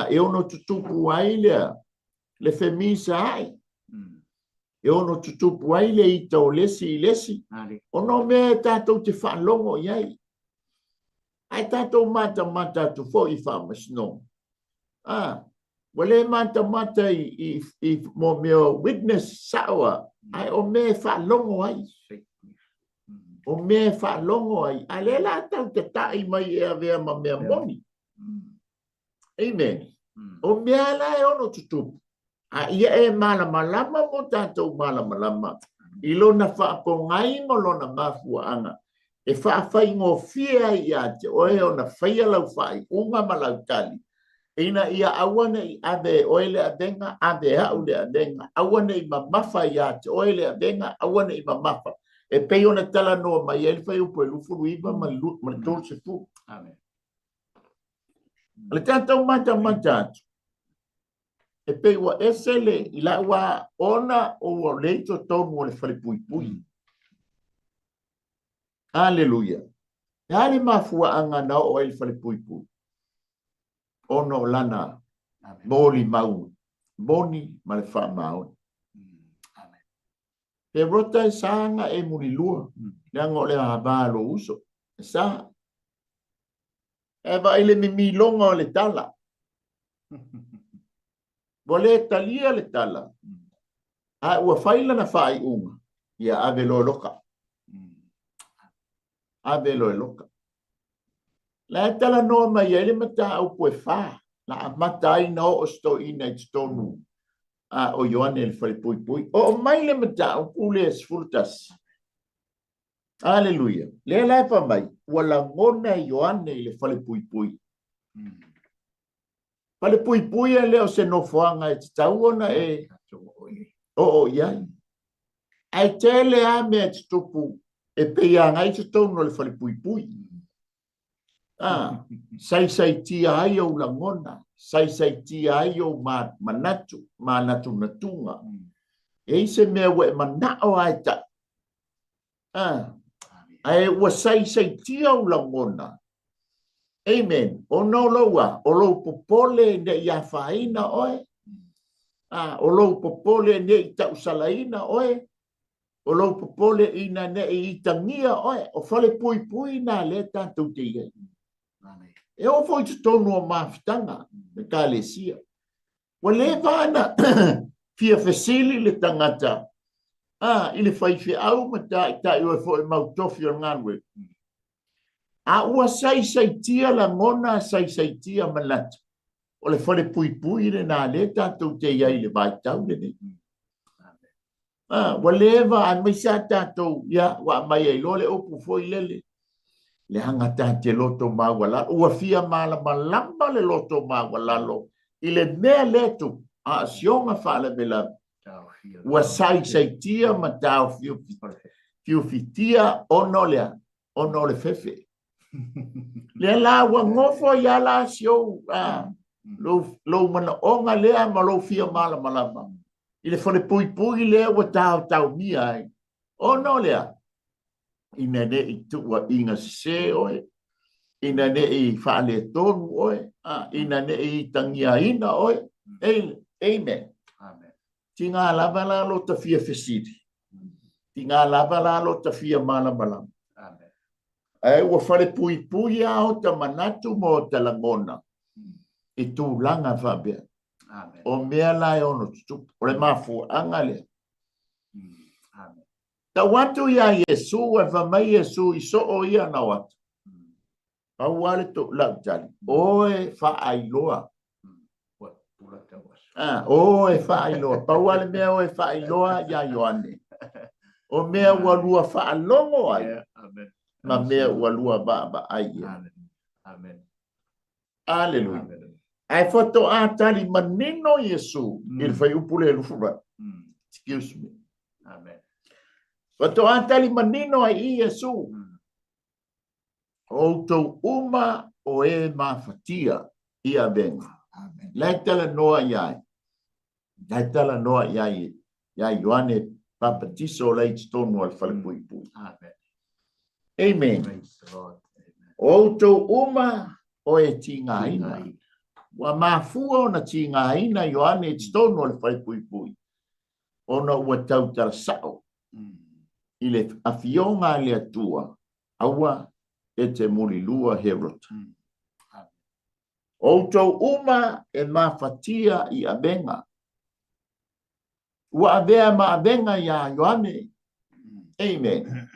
[SPEAKER 2] E ono tutupu ai le fe misa ai. E ono tutupu ai le I tau lesi. Ono mea tātou te whaalongo iai. Ai tātou mata tu fo I whamasno. Wale mata I mo mea witness sawa. Ai o mea whaalongo ai. O mea whaalongo ai. A le la tau te tai mai e avea ma mea moni. Amen. O mea la e ono tutupu. Ia e malamalama mo tātou malamalama. I lona whaapongai mo lona mafuaanga. E whaawhaingo fia I ate. O e ona whaia lau whai. Unga malau tali. Ina ia awana I ave oele adenga. Ave haule adenga. Awana I mamafa I ate. Oele adenga. Awana I mamafa. E pei ona tala noa mai. Ele whai upo e lufuru iwa ma tolu se fu. Amen. Le tātou mata atu. E pe wa esele I la wa ona o leito tonu o le whale pui. Hallelujah. E hale mafua anga na o e whale pui. Ono lana moli mau. Moni ma le wha mau. Pe rota e sanga e muni lua. Leango le habalo uso. E sa. E va ile mi longa o le tala. Wale talia le tala. Ua whaila na whai unga. Ia ave loe loka. Ave loe loka. La tala noa mai ele mata au poe wha. La mata ai na o sto ina I tonu. o Ioane le fale pui pui. O mai le mata o kule sfultas. Aleluia. Le la pa mai. Wala ngona Ioane le fale pui pui. Fale pui pui le o se no foanga e tauona e. O ia. Ai tele a me tupu e peia ngai te tono le fale pui pui. Sai tia ai o langona. Sai tia ai o manatu natunga. E se mea we manao ai ta. Ai wa sai tia o langona. Amen. O no loa, o lo popole ne ia faina oe. O lo popole ne i tau salaina oe. O lo popole ina ne i tangia oe. O fale pui pui na le tātou te iei. E o foi te tonu o mafitanga, me ka lesia. Wa le vana, fia fesili le tangata. Ile fai fi au mata i ta iwe fo e mautofi o nganwe. A ua sai tia la ngona sai tia malata. O le fale pui pui le na le tātou te iei le vai tau le ne. Wa le va an mai sa tātou, ya, wa mai e lo le opu foi lele. Le hangata te loto mawala, ua fia malama le loto mawalalo. Ile mea letu, a sionga fale bela. Ua sai tia ma tau fiu fitia ono le fefe. Le la ua ngofo ya la sio, lo mana onga lea ma lo fia malama. Ile fale pui pui lea ua tau mia ai. Ono lea. Ina ne i tua inga se oe, ina ne i whaale tonu oe, ina ne i tangia ina oe. Amen. Ti ngā lava la lo ta fia fesiri. Ti ngā lava la lo ta fia malamalam. Ai ua whale pui pui ao ta manatu mo ta langona. I tū langa whabea. O mea lai ono tutup. O le mafu angale. Ta watu ya Yesu e vamai Yesu i so o ia na watu. Au wale to lau tali. Oe whaailoa. Oe whaailoa. Pau wale mea oe whaailoa ya Ioane. O mea walua whaalongo ai. Ma mea walua ba ai. Aleluia. Ai whato a tali manino Yesu. Il fai upule lufura. Excuse me. Amen. Wato antali manino ai i Yesu. O tau uma o e mafatia i a benga. Laitala noa iai. Laitala noa iai. Iai Ioane papatiso lai tonu al falipui pui. Amen. O tau uma o e tinga ina. Wa mafua o na tinga ina Ioane tonu al falipui pui. Ona ua tau tala sao. Ile afionga le atua, aua e te muli lua Herod. O tau uma e mafatia i abenga. Ua avea ma abenga ia Ioane. Amen.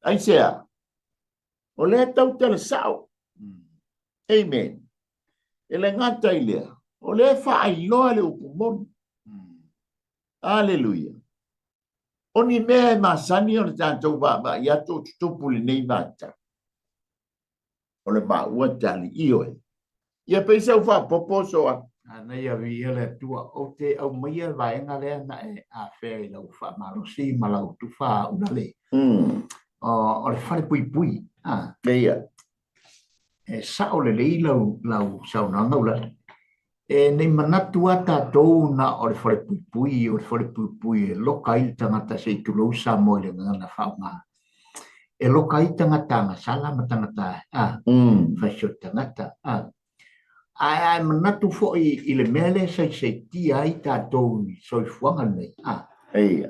[SPEAKER 2] Aisea. O le tau tala sao. Amen. Ele ngata ilea. O le whaailoa le upumon. Aleluia. Oni mea masani o le tātou wā ia tō tutupu le nei māta. O le mā ua tali i oe. Ia peisa u wha poposo a.
[SPEAKER 1] Nei a vi ele tua o te au maia vaenga lea na e a whea i lau wha marosi ma lau tu wha unale. O le whare pui pui.
[SPEAKER 2] Ia.
[SPEAKER 1] E sao le lei lau saunanga ulale. E nei manatu a tātou na o le whare pui pui e loka i tangata se i tulou sa mo le ngana whaunga. E loka i tangata nga sala ma tangata whaisio tangata. Ai manatu fo i le mele sai tia i tātou i soifuanga nei.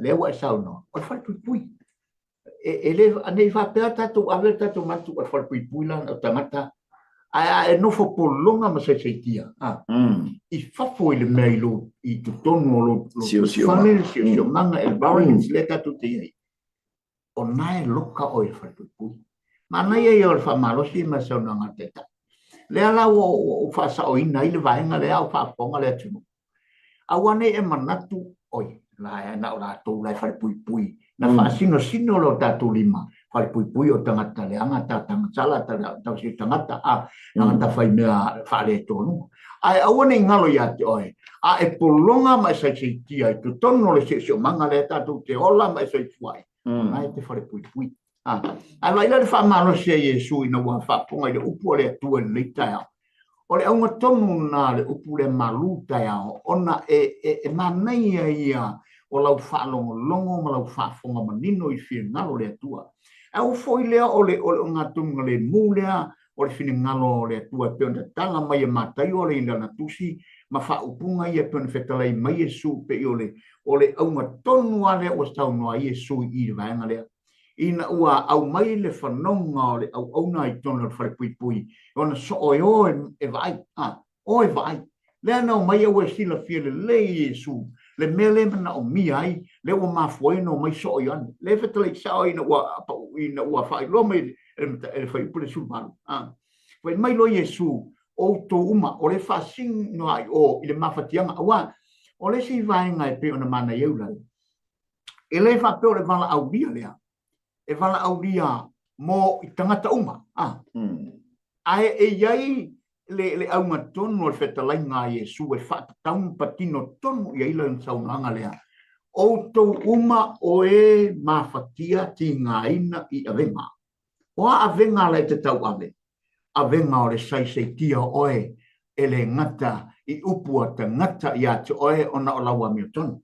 [SPEAKER 1] Le wa e sao no. O le whare pui. E le anei whapea tātou awe tātou matu o le whare pui la o tangata. E no fo polonga ma sai tia. I fafo i le mea i tu tonu o lo whane sio manga e barons le tatu te iei. O nae loka o i whare. Ma nai e o le whamalosi ma sau nanga teta. Le ala o whasa o ina i le vaenga le au whaponga le atunu. awane e manatu oi la na ora tu lai fai pui na fa sino lo tatu lima fai pui o tangata le anga tanga sala ta si tangata a anga fai mea fa le tonu ai awane ngalo ya te oi a e polonga mai sai tia tu tono le se manga le tatu te ola mai sai fuai mai te fai pui ai vai le fa malo se Yesu ina wa fa ponga le upo le tu le taa o le aunga tonu na le upu le maluta ya ona e manai ia o lau whaalongo longo ma lau whaafonga manino i whia ngalo le atua. E o foi lea o le ngā tunga le mūlea o le whina ngalo le atua pe onda tanga mai e mātai o le ina na tusi ma whaupunga ia pe onda whetalai mai e su pe i o le aunga tonu ale o stau noa i e su i le vaenga lea. Ina ua au mai le whanonga o le au auna i tonu le whare pui. Ona so o e vai. O e vai. Lea nau mai au e sila fia le lei e su. Le mele mana o mi ai. Le ua mafuai no mai so o iane. Le whetalai sao ina ua whai lo mai e whai upule su maru. Wai mai lo Yesu o to uma o le whasing no ai o i le mawhatianga awa. O le si vaenga e pe ona mana iaurai. E le whapeo le vala au lia lea. E vala au lia mo i tangata uma. Ai e iai le au matonu o le whetalai ngā Yesu e whaataun patino tonu i aila yn saunanga lea. O tau uma o e mawhatia ti ngā ina i avenga. O a avenga lai te tau ave. Avenga o le saisei tia oe e le ngata i upua te ngata i atu oe ona o laua mio tonu.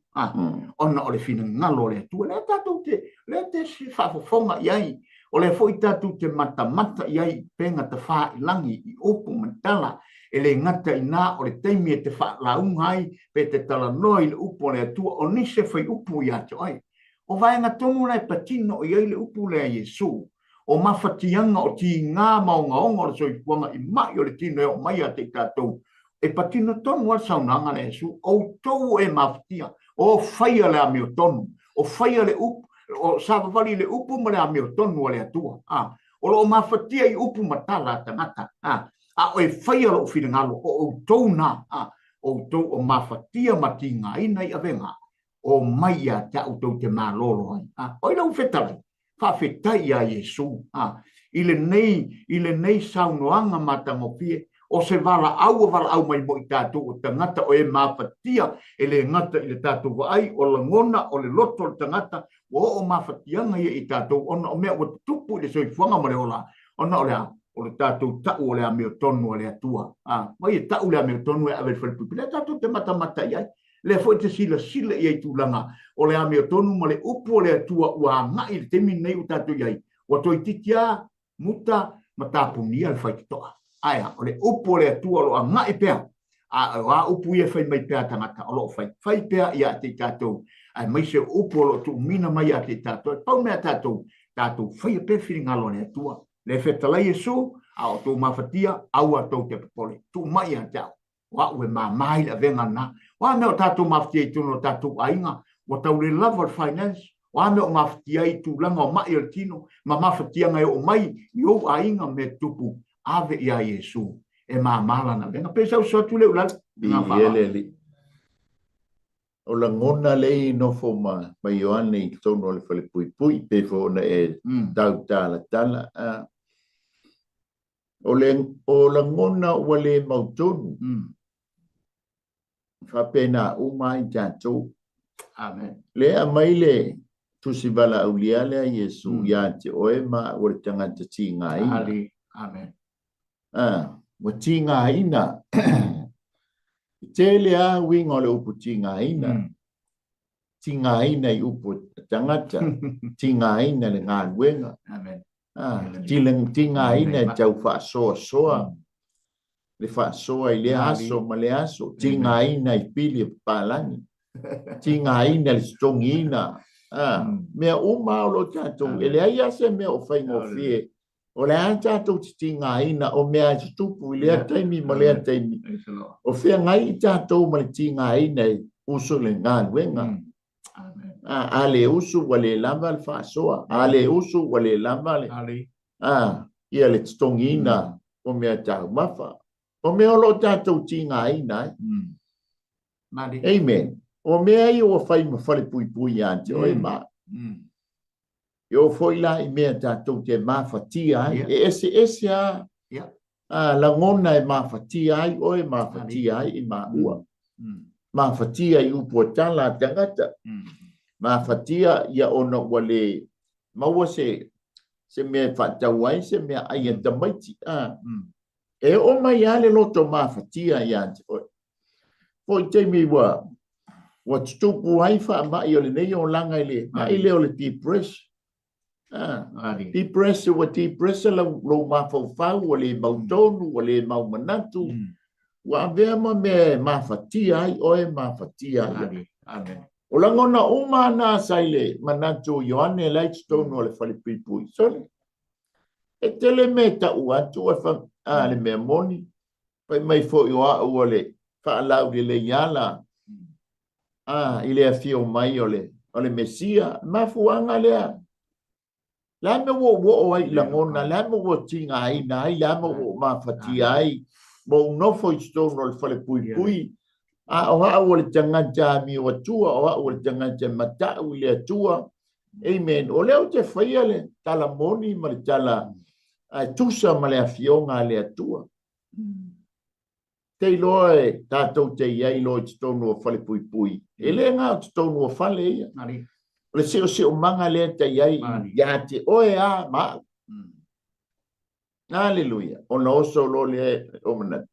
[SPEAKER 1] Ona o le fina ngalo le atua. Le tatou te si whafofonga iai. O le foi tatu te mata iai penga te wha ilangi i upu mantala. E le ngata i nā o le teimi e te wha laungai pe te tala noi le upu le atua. O nise whai upu i atu oe. O vaenga tonu nei patino i ai le upu le a Yesu. O mawhatianga o ti ngā maunga onga o le soifuanga i mai o le tino e o mai a te tātou. E patino tonu al saunanga le Yesu. O tou e mawhatia. O whaia le a mio tonu. O whaia le upu. O savavali le upu ma le a mio tonu o le atua. O lo mawhatia i upu matala tangata. O e whaia lo whina ngalo. O tou nā. O tou o mawhatia mati ngā ina i avenga. O mai a ta utou te mālolo ai. O i lau whetalai. Whawhetai a Yesu. I le nei saunoanga matangopie. O se vala au mai mo i tātou o tangata o e mawhatia e le ngata i le tātou wa ai o la ngona o le loto o tangata o mawhatianga i tātou ona o mea o tupu i le soifuanga ma le ola ona o le tātou tau o le a meo tonu o le atua. Mai e tau le a meo tonu e awe whalipupi. Le tātou te mata i ai. Le fwoi te sila i ai tūlanga o le a meo tonu ma le upu o le atua ua ngai le temi nei o tātou i ai. O toi titia muta ma tāpunia le whaititoa. Aia, o le upu o le atua lo a ngai pea. A upu ia whai mai pea tangata o lo whai. Whai pea ia te tātou. Ai mai se upu o lo tu mina mai a te tātou. Pau mea tātou. Tātou whai a pea whiri ngalo le atua. Le whetalai Yesu, a o tō mawhatia, au a tō te papole. Tu mai a tau. Wa ue mā mai la venga na. Wa mea o tātou mawhatia i tūno tātou ainga. Wa tau le love of finance. Wa mea o mawhatia i tūlanga o mai o tino. Ma mawhatia ngai o mai i o ainga me tupu. Ave ia Yesu e mala na venga pesa o so tu le ulan
[SPEAKER 2] le o la ngona le no foma mai Ioane i tono le fale pui pe fo na e tau tala o la ngona o le mautonu fa pena o mai tanto
[SPEAKER 1] amen
[SPEAKER 2] le a mai le tu si vala ulia le Yesu ya te o e ma o le tangata tinga ai
[SPEAKER 1] amen
[SPEAKER 2] mo tinga ina tele a winga le upu tinga ina i upu tangata tinga ina le ngā wenga amen tinga ina tau wha soa le wha soa i le aso ma le aso tinga ina i pili palangi tinga ina le stongi ina mea uma o lo tatou ele ai ase mea o whaingo fie o le anta tau tinga ina o mea tupu i lea taimi ma lea taimi. O whea ngai i tātou ma le tinga ina i uso le ngā wenga. A le uso wa le lava le whaasoa. A le uso wa le lava le. Ia le tongi ina o mea tau mawha. O mea o lo tātou tinga ina. Amen. O mea i o fai ma fale pui pui ante o e ma. Yo foi lá i mea tātou te mawhatia ai. E ese a langona e mawhatia ai o e mawhatia ai i ma ua. Mawhatia i upo tala tangata. Mawhatia ia ona wale maua se mea whatau ai se mea ai anta maiti. E o mai ale loto mawhatia i ante o. Foi te mi wa tupu ai wha mai o le nei o langa ile. Mai le o le depress. Depress wa depress lo mawhau o le mautonu o le maumanatu. Wa avea ma me mawhatia ai o e mawhatia ai.
[SPEAKER 1] Amen.
[SPEAKER 2] O langona uma na saile manatu Ioane Lightstone o le whalipipui. Sole. E tele me ta uatu e le mea moni. Pai mai fo i o le whaalau le iala. Ile a fio mai o le Mesia. Mafuanga lea. La me wo ai langona. La me wo tinga ai nai. La me wo mawhatia ai. Mo nofo i stone o le whalipipui. O hao le tangata mi o tua, o hao le tangata matau le atua. Amen. O leo te whaia le tala moni ma le tala tusa ma le awhionga le atua. Te loa e tātou te iei loa te tonu o whale pui pui. E le ngā te tonu o whale ia. Le seo manga le te iei ia te oe a maa. Hallelujah. O na oso lo le o manat.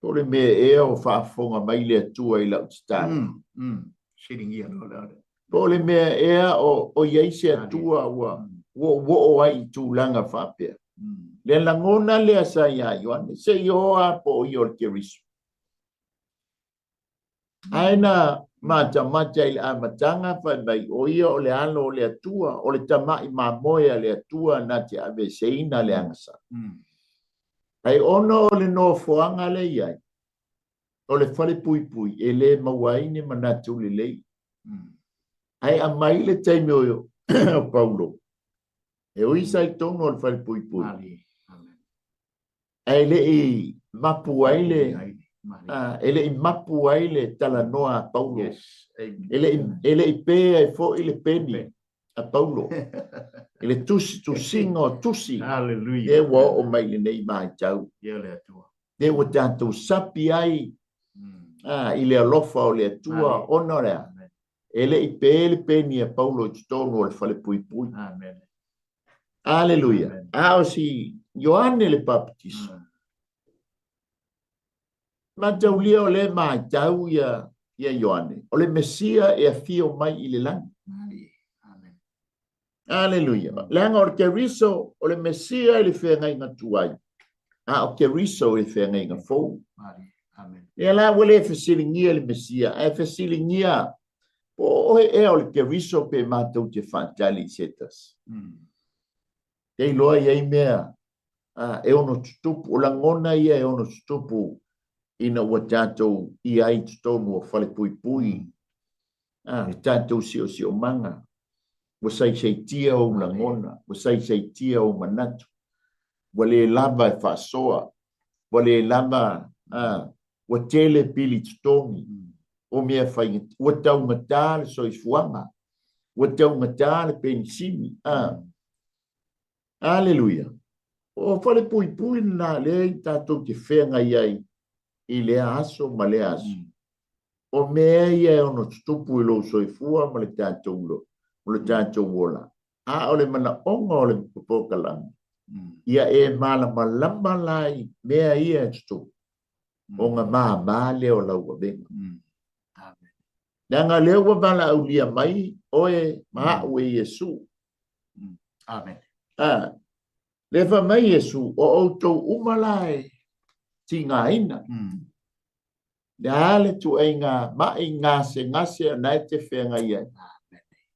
[SPEAKER 2] Ole me e o whaafonga mai le atua i lau titana.
[SPEAKER 1] Siringia no la.
[SPEAKER 2] Ole me e o iei se atua wo o ai tūlanga whapea. Le langona le asa ia Ioane. Se ioa po i o ke risu. Aina mata i le amatanga whai mai o ia o le ano o le atua. O le tamai mamoea le atua na te ave seina le angasa. Ai ono le no foanga le iai. O le whale pui pui. E le mawaine manatu le lei. Ai a mai le teime o Paulo. E o isa i tono o le whale pui pui. Ai le i mapu ai le. E le i mapu ai le tala noa Paulo. E le i pe ai fo i le peni a Paulo. E le tusingo tusi.
[SPEAKER 1] Hallelujah.
[SPEAKER 2] E wa o mai le nei mai tau. E wa tātou sapi ai. I le alofa o le atua onorea. E le i pe le peni a Paulo i tonu o le whale pui pui. Hallelujah. A o si Ioane le baptisa. Ma tau lia o le mai tau ia Ioane. O le Mesia e a fio mai i le lang. Hallelujah. Langa o ke riso o le Mesia e le whenga inga tuai. O ke riso e le whenga inga fou. E la wale e whasilingia le Mesia. E whasilingia o e o le ke riso pe mātou te whantali setas. Kei loa iei mea. E ono tutupu. O langona ia e ono tutupu. Ina ua tātou i ai tutonu o whale pui pui. Tātou si o manga. Wa sai tia o langona, wa sai tia o manatu. Wa le lava e whasoa. Wa le lava wa tele pili tutoni. O mea whai, wa tau ngata le soi fuanga. Wa tau ngata le penisimi. Hallelujah. O whale pui pui na le tātou te whenga iai. I le aso ma le aso. O mea ia ono tutupu i lo soi fua ma le tātou lo. O le tātou wola. O le mana onga o le popokalanga. Ia e malama lai mea ia tutupu. O ngā maa leo lau a venga. Nanga leo wa vala au lia mai oe maa ue Yesu.
[SPEAKER 1] Amen.
[SPEAKER 2] Lewa mai Yesu o outou umalai tinga ina. Le ale tu e ngā mai ngase anai te whenga ia.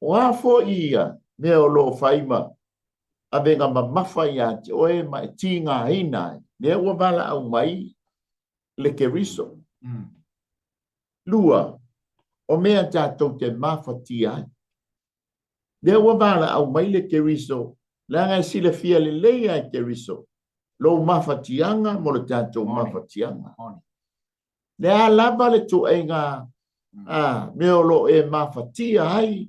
[SPEAKER 2] O afo ia mea o lo whaima. A venga mamafa ia te oe mai tinga ina. Nea ua vala au mai le ke riso. Lua. O mea tātou te mawhati ai. Nea ua vala au mai le ke riso. Langa sila fia le leia ke riso. Lo mawhatianga mo le tātou mawhatianga. Le alava le tu e ngā meolo e mawhatia ai,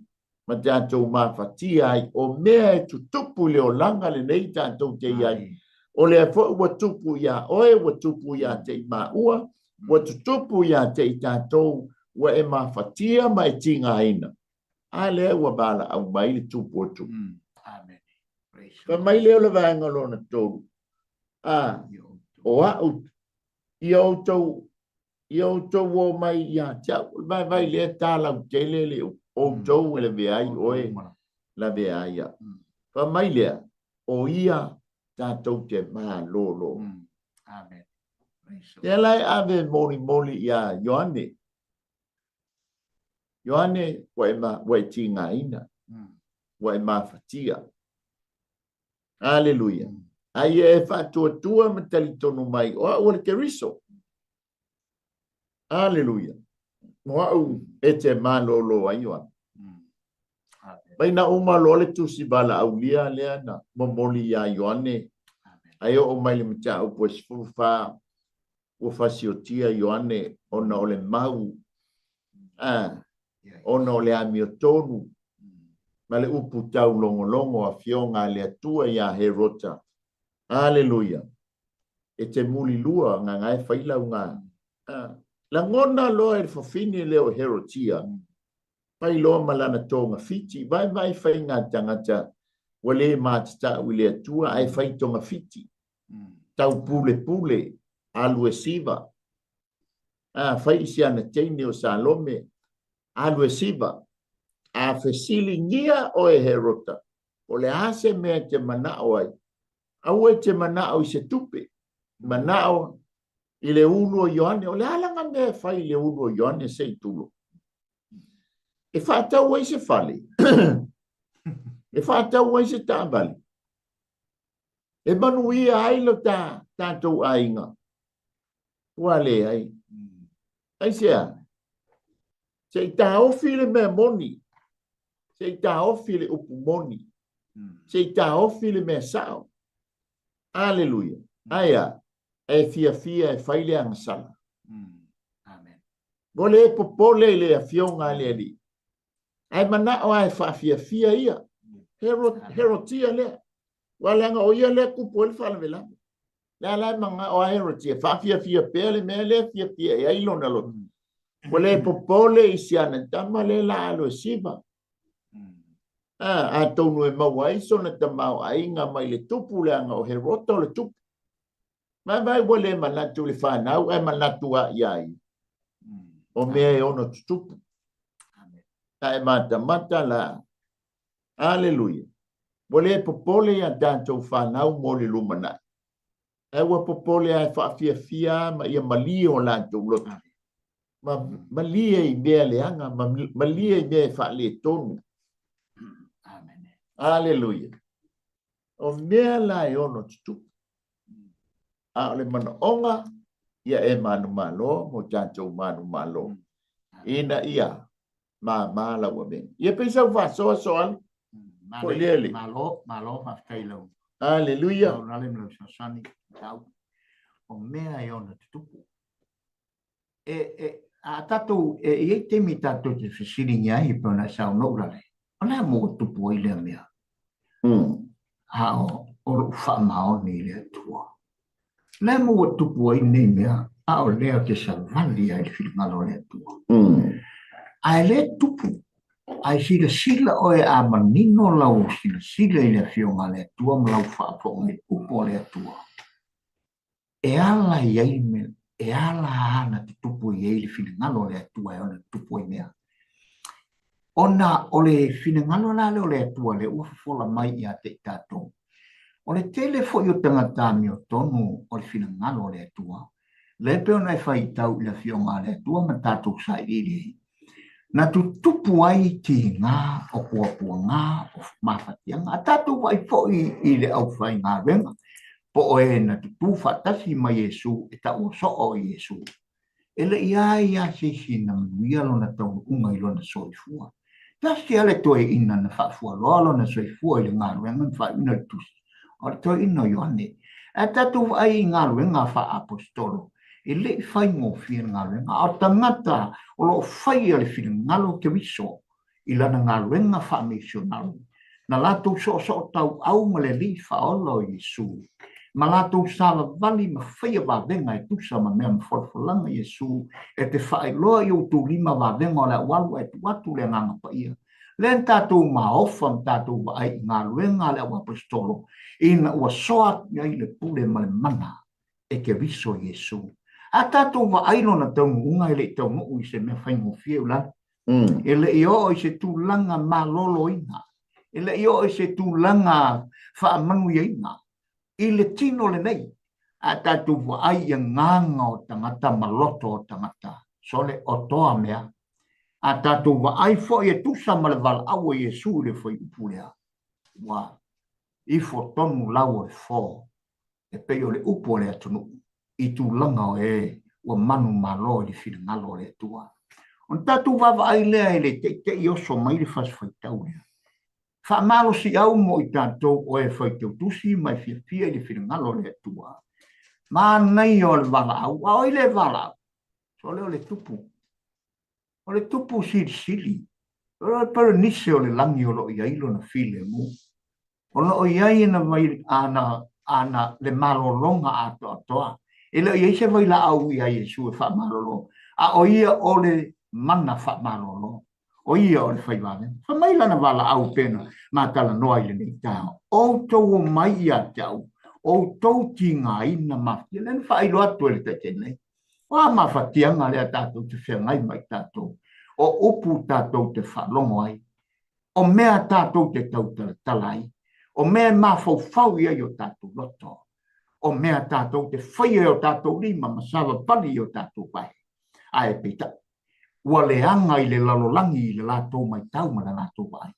[SPEAKER 2] ma tātou mawhatia ai, o mea e tu tupu leo langa le nei tātou te iai. O le fo wa tupu ia oe, wa tupu ia te i maua, wa tupu ia te i tātou, wa e mawhatia ma e tinga aina. A lea ua bala au mai le tupu o tupu.
[SPEAKER 1] Amen.
[SPEAKER 2] Ka mai leo le vanga lona tōru. O au, i au tau o mai ia tau, vai lea tālau tele le o tau le veai oe la veai ia. Ka mai lea, o ia tātou te maa lolo.
[SPEAKER 1] Amen.
[SPEAKER 2] Te lai ave moli ia Ioane. Ioane wai tinga ina. Wai mawhatia. Aleluia. Ai e whātua matali tonu mai. O le keriso. Aleluia. Moa au e te malolo a Ioane. Pai na uma lole tu si bala au lia lea na momoli ia Ioane. Ai o mai le mta o po sfufa o fasiotia Ioane ona ole mau. Ona ole amiotonu. Ma le upu tau longo a fionga le atua ia Herota. Aleluia. E te muli lua ngā ngai whailau ngā. La ngona loa e whawhini leo Herotia. Pai loa malana tonga fiti. Vai whai ngā tangata. Wale mātata wile atua ai whai tonga fiti. Tau pule. Alue siva. Whai isi ana teine o Salome. Alue siva. A fesili ngia o e Herota. O le hase mea te manao ai. Au e te manao i se tupe. Manao i le ulu o Ioane. O le alanga mea fai le ulu o Ioane se i tulo. E whātau ai se fale. E whātau ai se tābali. E manu ia ailo tātou ainga. Wale ai. Ai sea. Se i tā ofi le mea moni. Se i tā ofi le upu moni. Se i tā ofi le mea sao. Aleluia. Aia. E fia e whaile angasala.
[SPEAKER 1] Amen.
[SPEAKER 2] Gole e popole le a fionga le ali. Ai mana o ai fia ia. Herotia le. Walanga o ia le kupo le fala vela. La manga o Herotia. Fia pele me le fia e ai lona lo. Gole e popole i siana tama le la alo siva. A tonu e mawai sona tamau ai ngā mai le tupu le anga o Herota le tupu. Vai wale manatu le whanau, e manatu a iai. O mea e ono tupu. Ta e mata la. Aleluia. Wale e popole a tātou whanau mo le lumana. E wa popole a whaafia ma ia mali o lātou lotu. Mali e i mea le anga, mali e i mea e wha le tonu. Aleluia. O mea la e ono tupu. A ole mana onga, ia e manu malo, mo tātou manu malo. Ina ia, la wa ben. Ia pesa ufa soal.
[SPEAKER 1] Malo hafkailau.
[SPEAKER 2] Aleluia.
[SPEAKER 1] O nale mlo sasani tau. O mea e ona tupu. A tātou, e temi tātou te whisiri ngai pe ona sao nourale. Ona mo tupu i lea mea. Ha o wha mao ni lea tua. Le mo tupu ai nei mea, a o lea ke salvali ai whingalo lea tua. Ai le tupu, ai sila oe a manino lau sila i lea whionga lea tua, ma lau whaaponga i upo lea tua. E ala iai me, e ala ana te tupu i ei le whingalo lea tua, e ona tupu i mea. Ona o le whingalo lea tua, le uafafola mai i a te tātou. O le tele fo yo tangata mi o tonu o le finangalo le atua. Le peo nai whai tau i la fionga le atua ma tātou sai riri. Na tu tupu ai ti ngā o kuapua ngā o mawhatia ngā. Tātou wai fo i le au whai ngā renga. Po oe na tu tu whatasi ma Yesu e ta o so o Yesu. E le ia seisi na manuia lona tau unga i lona soifua. Tasi ale toe ina na whaafua loa lona soifua i le ngā renga na whaina le tusi. O toi ino Ioane. E tatu ai ngā rue ngā wha apostolo. e le fai ngo fia ngaluenga o tangata o lo fai ale fina ngalo ke wiso i lana ngaluenga fa misional na lato so tau au male li fa olo Yesu ma lato sala vali ma fai va venga e tu sama mem forfolanga Yesu e te fai lo yo tu lima va venga la walu e watu le nganga pa ia len tatu ma ofam tatu va ai ngaluenga le wa apostolo ina wa soat ya ile pule male mana e ke viso Yesu a tatu va ai no na tau unga ile tau no i se me fai mo fiula ele io i se tu langa malolo ina ele io i se tu langa fa manu ina ile tino le nei a tatu va ai nganga o tangata maloto o tangata sole o toa mea a tatu va ai fo e tu sa malval awe Yesu le foi upulea wa i fo tonu lawo e fo e peo le upole atunu i tu langa e wa manu malo di fil ngalo le tua on tatu va ai le te io so mai le fas foi tau fa malo si au mo i tanto o e foi tu si mai fia di fil ngalo le tua ma nei o le vala au o le vala so le tupu o le tupu sili o per nisse o le langi o lo iailo na file mu o lo iai na mai ana le malo longa ato toa ele ia se vai la au ia Yesu fa malo a o ia o le mana fa malo o ia o le fai vale fa mai la na vala au pena ma tala no ai le ta o to mai ia tau o to tinga ina ma le fa i lo atu le te nei o ma fa tianga le tatu te fe ngai mai tatu o upu tatu te fa longo ai o mea tatu te tau talai o mea ma fau ia yo tatu loto o mea tātou te whaia o tātou lima ma sawa pali o tātou pai. Ae pita, ua le anga i le lalolangi i le lātou mai tau ma la lātou pai.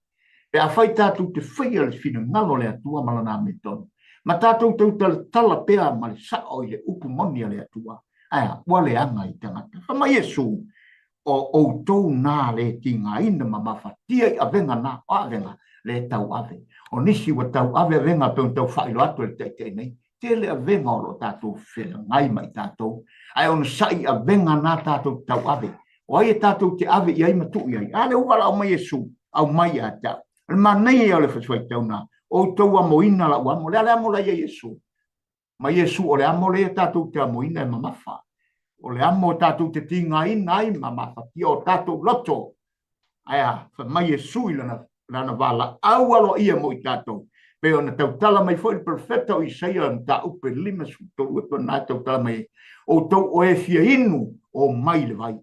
[SPEAKER 1] Pe a whai tātou te whaia le whina ngalo le atua ma la nā me tonu. Ma tātou tau tala pea ma le sao i le upu moni a le atua. Ae, ua le anga i tangata. Whama Yesu, o tau nā le tinga ina ma mawhatia i avenga nā, o avenga le tau ave. O nisi wa tau ave avenga pe un tau whailo atu le te nei. Tele a venga o lo tātou whera ngai mai tātou. Ai ona sai a venga nā tātou tau ave. O ai e tātou te ave i ai matu i ai. Ale uwala o mai Yesu, au mai a tau. Le manei e o le whaswai tau nā. O tau amo ina la uamo. Le ale amo la ia Yesu. Ma Yesu o le amo le tātou te amo ina e mamafa. O le amo tātou te tinga ina ai mamafa. Ki o tātou loto. Ai a, mai Yesu i lana wala. Au alo ia mo i tātou. Pe ona tau tala mai foi perfecta o Isaia ta upe lima su tau e na tau tala mai o tau o e fia inu o mai le vai,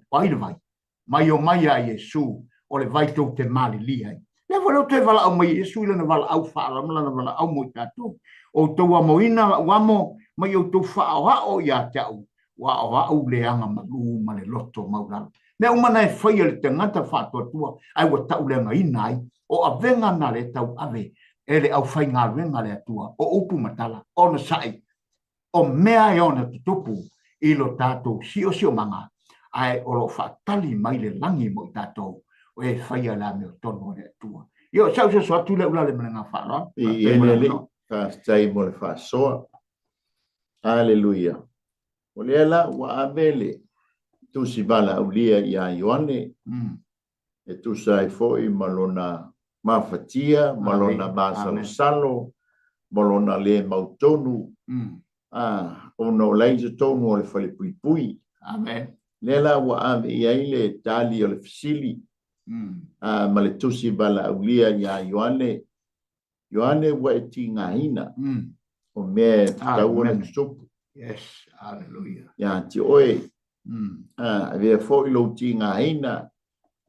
[SPEAKER 1] mai o mai a Yesu o le vai tau te mali lia. Le wala te vala au mai Yesu ila na vala au whaara mala na vala au mo tatou. O tau amo ina wamo mai o tau wha o ia tau wa o au le anga malu ma le loto maurala. Ne umana e whaia le te ngata whātua tua ai wa tau le ina ai o a venga na le tau ave ele au fai ngā ruenga le atua, o upu matala, ona sai, o mea e ona tutupu, i lo tātou sio manga, ai o lo whaatali mai le langi mo i tātou, o e fai ala me o tono le atua. Io, sau se soa tule ula le mena ngā whaara.
[SPEAKER 2] I ene li, ka stai mo le whaasoa. Aleluia. O le ala, wa amele, tu si bala ulia i a Ioane, e tu sai foi malona mafatia, malona masalo, malona le mautonu, ono leise tonu o le fale pui pui.
[SPEAKER 1] Amen.
[SPEAKER 2] Lela wa ave i aile tali o le fisili, ma le tusi bala aulia i a Ioane wa e ti ngahina, o me taua na tutupu.
[SPEAKER 1] Yes, hallelujah.
[SPEAKER 2] Ya ti oe, vea fo ilo ti ngahina,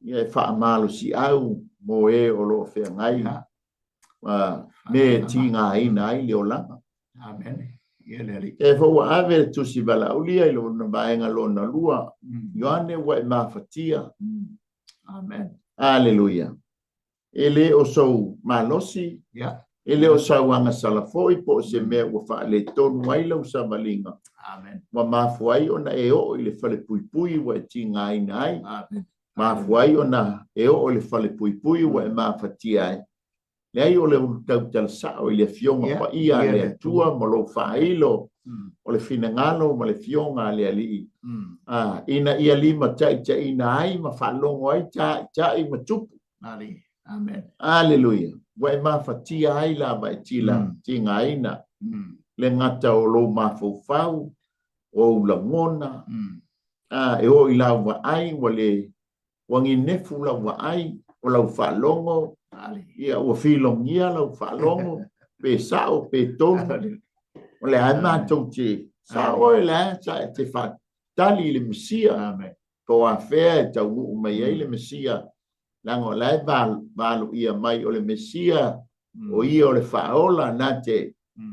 [SPEAKER 2] ia e wha malo si au, mo e o lo fe ngai me ti ngahina ai le olanga.
[SPEAKER 1] Amen.
[SPEAKER 2] E fo wa ave tu si bala ulia i lo na baenga lo na lua. Ioane wa e mafatia.
[SPEAKER 1] Amen.
[SPEAKER 2] Aleluia. Ele o sou malosi. Ele o sau anga salafoi po se me wa fa le tonu ai lau sa malinga.
[SPEAKER 1] Amen.
[SPEAKER 2] Wa mafuai ona e o i le fale pui pui wa e ti ngahina ai.
[SPEAKER 1] Amen.
[SPEAKER 2] Ma fuai ona e o le fale pui pui wa e mafatia ai. le ai o le tau tal sa o le fionga pa ia le tua mo lo failo o le finangalo mo le fionga le ali ina ia lima chai ina ai ma falongo ai chai ma tupu
[SPEAKER 1] amen
[SPEAKER 2] haleluya wa ma fatia ai la ba tila tinga ina le ngata o lo ma fau o la ngona e o ila wa ai wale wangi nefu la wa ai o la falongo ia o filongia la falongo pe sao pe tono o le ana toche sao la sa te fa tali le mesia ko a fe ta u mai le mesia lango lai balu ia mai o le mesia o ia o le faola na te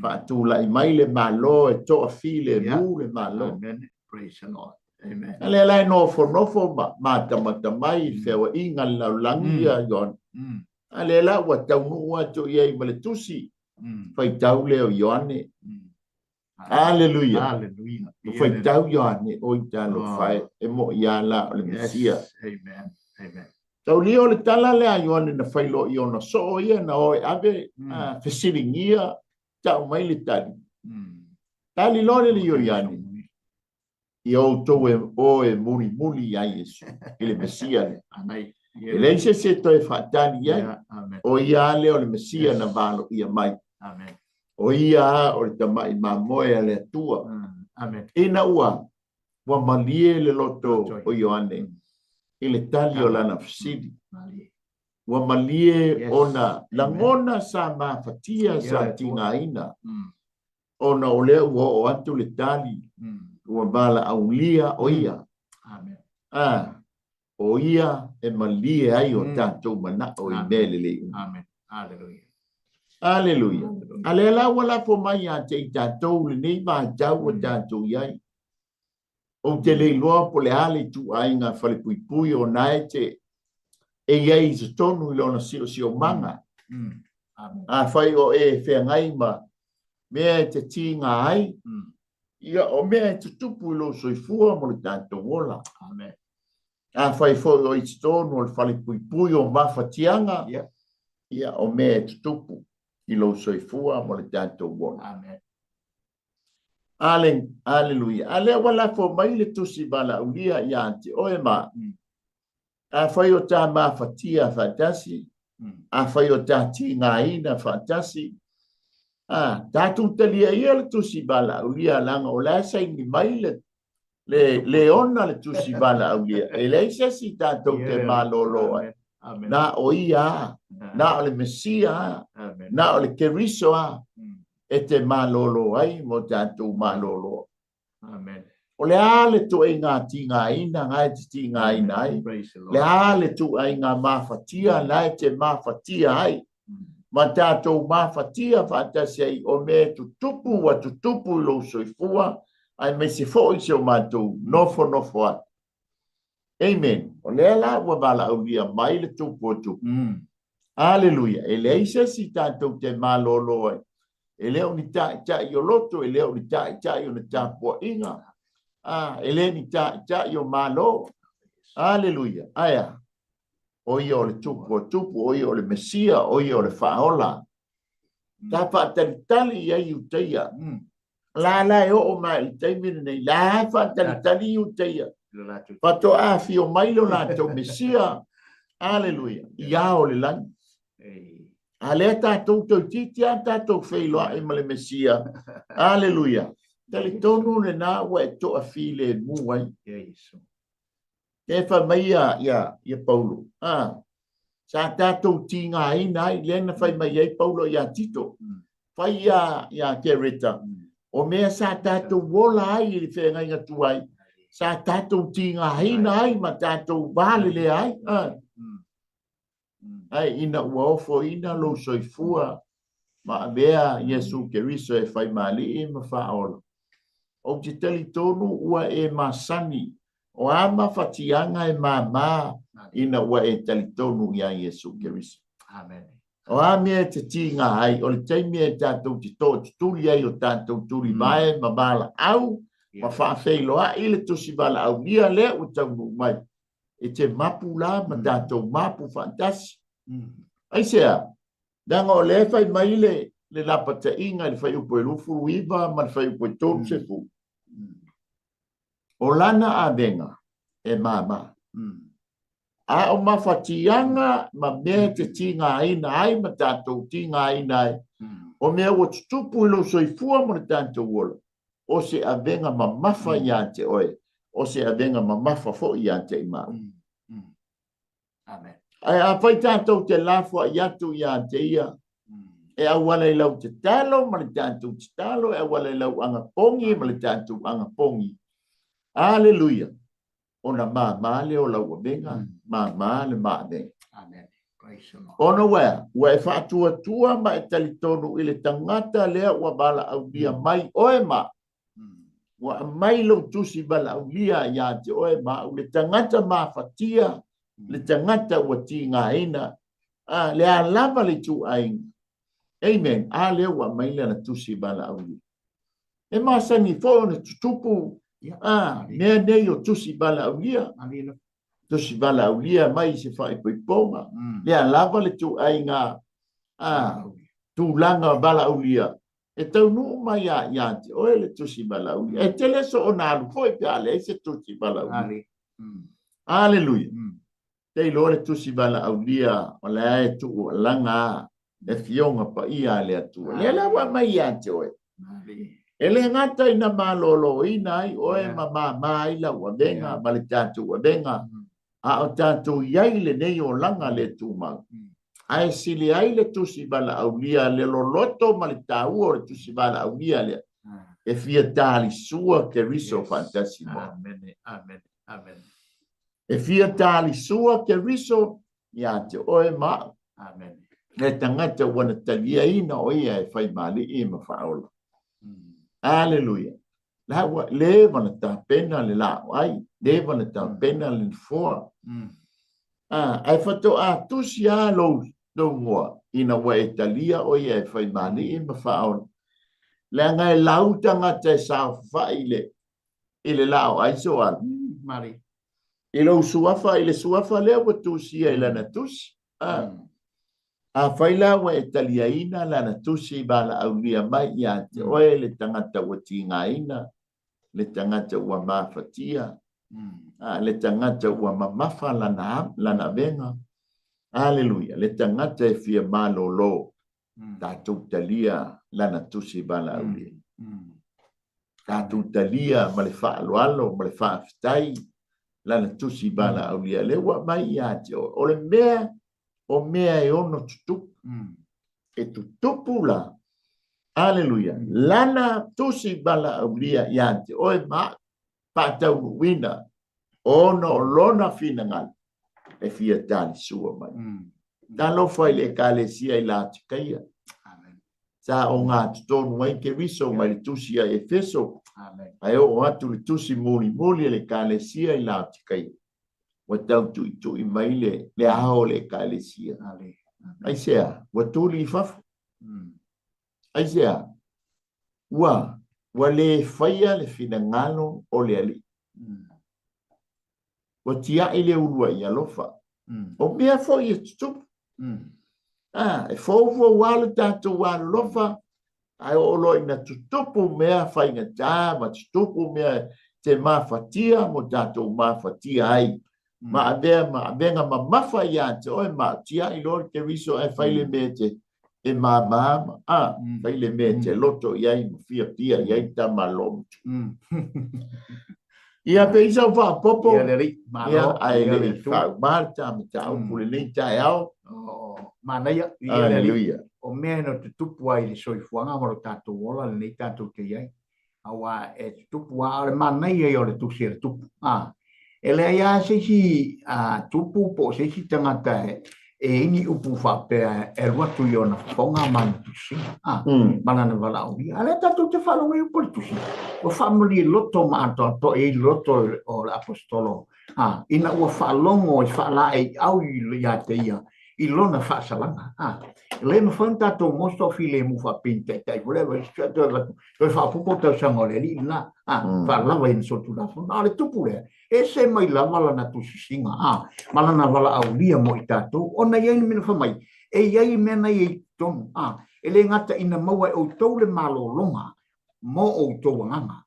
[SPEAKER 2] fa tu la mai le malo e to file mu le malo
[SPEAKER 1] praise the Lord amen
[SPEAKER 2] ale lai no fo ma ta mai fe o inga la langia yon ale la wa ta mu wa to ia i male tusi fai tau le o yoane hallelujah
[SPEAKER 1] hallelujah
[SPEAKER 2] fai tau yoane o ta lo fai e mo ia la o le mesia
[SPEAKER 1] amen amen
[SPEAKER 2] tau lio le tala le yoane na fai lo iona so ia na o ave fesiringia tau mai le tali lo le yoane i o to e muri ai Yesu ele mesia le
[SPEAKER 1] anai
[SPEAKER 2] ele se to e fatani ia o ia le o le mesia na valo ia mai
[SPEAKER 1] amen
[SPEAKER 2] o ia o le tamai mamoe le tua
[SPEAKER 1] amen
[SPEAKER 2] ina ua wa malie le loto o Ioane ele tali o lana fsidi wa malie ona langona sa mafatia sa tingaina ona ole o atu le tali ua bala aulia o ia
[SPEAKER 1] amen
[SPEAKER 2] o ia e malie ai o tatou mana o i mele
[SPEAKER 1] amen hallelujah
[SPEAKER 2] hallelujah alela wala po mai a te tatou le nei ma jau o tatou iai o te le loa po le ale tu ainga fale pui o nae te e iai se tonu i lona si o manga a fai o e whea ngai ma mea te tinga ai ia o mea te tupu i lo soifua mo le tatou wola
[SPEAKER 1] amen
[SPEAKER 2] a fai fo o i tonu o le fale pui o mawhatianga ia o mea te tupu i lo soifua mo le tatou wola
[SPEAKER 1] amen
[SPEAKER 2] hallelujah ale wala fo mai le tusi bala ulia ia te oe ma a fai o ta mawhatia fantasi a fai o ta tinga ina fantasi tatu talia ia le tusi bala ulia langa o la sai ni mai le ona le tusi bala ulia e le si tatou te malolo na o ia na o le mesia na o le keriso e te malolo ai mo tatou malolo
[SPEAKER 1] amen
[SPEAKER 2] o le ale tu e ngā tinga ina ngai te tinga ina ai le ale tu e ngā mawhatia nai te mawhatia ai ma tātou mawhatia whātasi ai o me tu tupu wa tu tupu i lo soifua ai me se fo i se o mātou nofo at amen o le ala ua bala au lia mai le tupu o tupu hallelujah e le isa si tātou te malolo ai e leo ni ta i o loto e leo ni ta i o na tāpua inga e le ni ta i o malo hallelujah aya o i o le tupu o i o le mesia o i o le whaola ta whaatalitali i ai uteia la e o mai i teimina nei la whaatalitali i uteia pato a fi o mailo la tau mesia hallelujah i a o le lani ale tatou tau titi a tatou whailoa e male mesia hallelujah tali tonu le nā wa e toa file mu ai e wha mai ia Paulo sa tatou tinga ai nai lena whai mai ai Paulo ia Tito whai ia Kereta o mea sa tatou wola ai i whenga inga tu ai sa tatou tinga ai nai ma tatou vale le ai ai ina ua ofo ina lo soifua ma mea Yesu Keriso e whai mali ma whaola o te tali tonu ua e masani o ama fatianga e mama ina ua e tali tonu ia Yesu Keriso
[SPEAKER 1] amen
[SPEAKER 2] o ame te tinga ai o le taimi e tatou te tō te turi ai o tatou turi mai ma bala au ma whaafeiloa i le tusi bala au nia le o taunu mai e te mapu la ma tatou mapu fantasi ai sea Danga o le fai mai le lapata inga le fai upo e lufu iwa ma le fai upo e tonu se fu. O lana a venga e mama. A o mawhatianga ma mea te tinga aina ai ma tātou tinga aina ai. O mea o tutupu ilo soifua mo le tātou wola. O se a venga ma mafa ia te oe. O se a venga ma mafa fo ia te imau.
[SPEAKER 1] Amen.
[SPEAKER 2] Ai a whai tātou te lafua iatu ia te ia. E a wala i lau te talo ma le tātou te talo. E a wala i lau anga pongi ma le tātou anga pongi. Aleluia. Ona ma le o lau a venga. Ma le ma venga.
[SPEAKER 1] Amen. Praise the Lord.
[SPEAKER 2] Ona wea e whaatua tua ma e talitonu i le tangata lea ua bala au lia mai oe ma. Ua mai lo tusi bala au lia ia te oe ma. Le tangata ma fatia. Le tangata ua ti ngā ina. Le a lava le tu ainga. Amen. A lea ua mai le na tusi bala au lia. E masangi fo na tutupu. Mea nei o tusi bala au lia. Tusi bala au lia mai se whai poiponga. Lea lava le tu ainga. Tu langa bala au lia. E tau nuu mai ia te oe le tusi bala au lia. E tele so o nālu foi pe ale e se tusi bala au lia. Aleluia. Te lo le tusi bala au lia. O le ae tu o langa. E fionga pa ia le atu. Le lawa mai ia te oe. E le ngata ina malolo ina ai oe ma ila ua venga. Ma le tatu ua venga. A o tātou iai le nei o langa le tūmau. Ai sili ai le tusi bala au lia le loloto ma le tāua o le tusi bala au lia le. E fia tāli sua ke riso fantasimo.
[SPEAKER 1] Amen.
[SPEAKER 2] E fia tāli sua ke riso ia te oe ma.
[SPEAKER 1] Amen.
[SPEAKER 2] Le tangata wana talia ina o ia e whai mali i ma whaola. Aleluia. Le wana tā pena le lao ai. Le wana tā pena le fua. Ai whato a tusi a lo ngoa. Ina wa e talia o ia e whai mani i ma whaola. Le ngai lautanga te sao whai i le lao ai so ala.
[SPEAKER 1] Mari.
[SPEAKER 2] I lo suafa i le suafa lea wa tusi e lana tusi. A whaila wa e talia ina lana tusi bala au lia mai ia te oe le tangata wa tinga ina. Le tangata ua mawhatia. Le tangata ua mamafa lana venga. Aleluia. Le tangata e fia malolo. Tātou talia lana tusi bala au lia. Tātou talia ma le whaaloalo, ma le whaafitai. Lana tusi bala au lia. Le ua mai ia te oe. O le mea, o mea e ono tutupu. E tutupu la. Aleluia. Lana tusi bala au lia ia te oe ma. Pātau wina. Ono lona fina ngal. E fia tali sua mai. Tā lo fai le kālesia i la tikaia. Sa o ngā tutonu ai ke riso mai le tusi a Efeso. Ai o atu le tusi muli le kālesia i la tikaia. Wa tau tui mai le aho le kālesia. Ai sea, wa tuli i fafu. Ai sea, wa le faia le fina ngalo o le ali. Wa tia i le urua i alofa. O mea fo i tutupu. E fōfo wale tātou wale lofa. Ai o lo ina tutupu mea whainga tā, ma tutupu mea te mawhatia, mo tātou mawhatia ai. Ma avenga ma mawha ia te oe ma tia i lori te riso e whaile mea te e mama. Whaile mea te loto iai, mo fia pia iai ta malom. Ia pe isa wha popo. Ia ai le whau marta me ta au pule nei tae au.
[SPEAKER 1] Manaya.
[SPEAKER 2] Aleluia.
[SPEAKER 1] O mea no te tupu ai le soifuanga maro tātou ola le nei tātou te iai. Awa e te tupu a le manaya i o le tusi e le tupu. E le ia seisi tupu po seisi tangata e ini upu whapea e ruatu i ona whaunga mani tusi. Manana wala au ia. Ale tātou te whalonga i upo le tusi. O whamuri loto maato to e loto o le apostolo. Ina ua whalongo i whala e au i ia te ia. I lona whaasalanga. Le ma whan tātou mosto file mu whapinte tai whatever. Toi whapupo tau sangole li na. Whalawa ina sotu lafu. Ale tupu lea. E se mai lawala na tu sisinga. Malana wala au lia mo i tātou. Ona iai mina whamai. E iai mena i ton ele ngata ina maua o tole malo longa mo o to nganga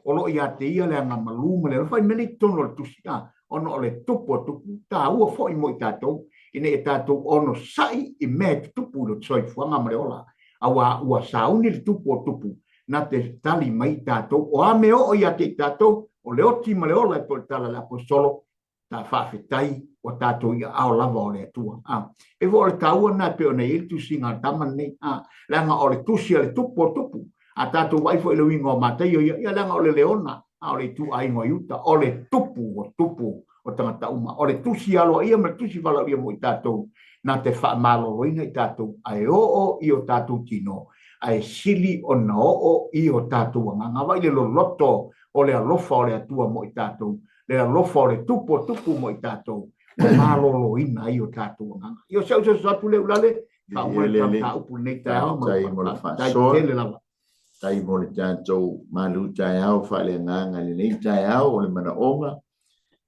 [SPEAKER 1] o lo ia te ia le nga maluma le fai meni ton o tusi ono le tupo tupu ta ua fo i mo i tatou ine e tatou ono sai i me tupu lo tsoi fuanga mareola awa ua sauni le tupu na te tali mai tatou o ame o ia te tatou o le oti mareola e tole tala le apostolo ta whawhetai o tatou ia ao lava o le atua. E vo le taua na pe o nei il tusi ngā taman nei langa o le tusi a le tupu a tatou waifo i le wingo o matai o ia langa o le leona o le tu ai ngoi uta o le tupu o tangata uma o le tusi alo ia ma tusi vala ia mo i tatou na te wha malo roina i tatou ai o i o tatou tino ai sili o na o i o tatou nganga wai le loto o le alofa o le atua mo i tatou le alofa o le tupu mo i tatou o malo roina i o tatou nganga i o sau atu le ulale ka ua ta upu nei tau
[SPEAKER 2] tai mo le tātou malu tai au whale nganga le nei tai au o le mana onga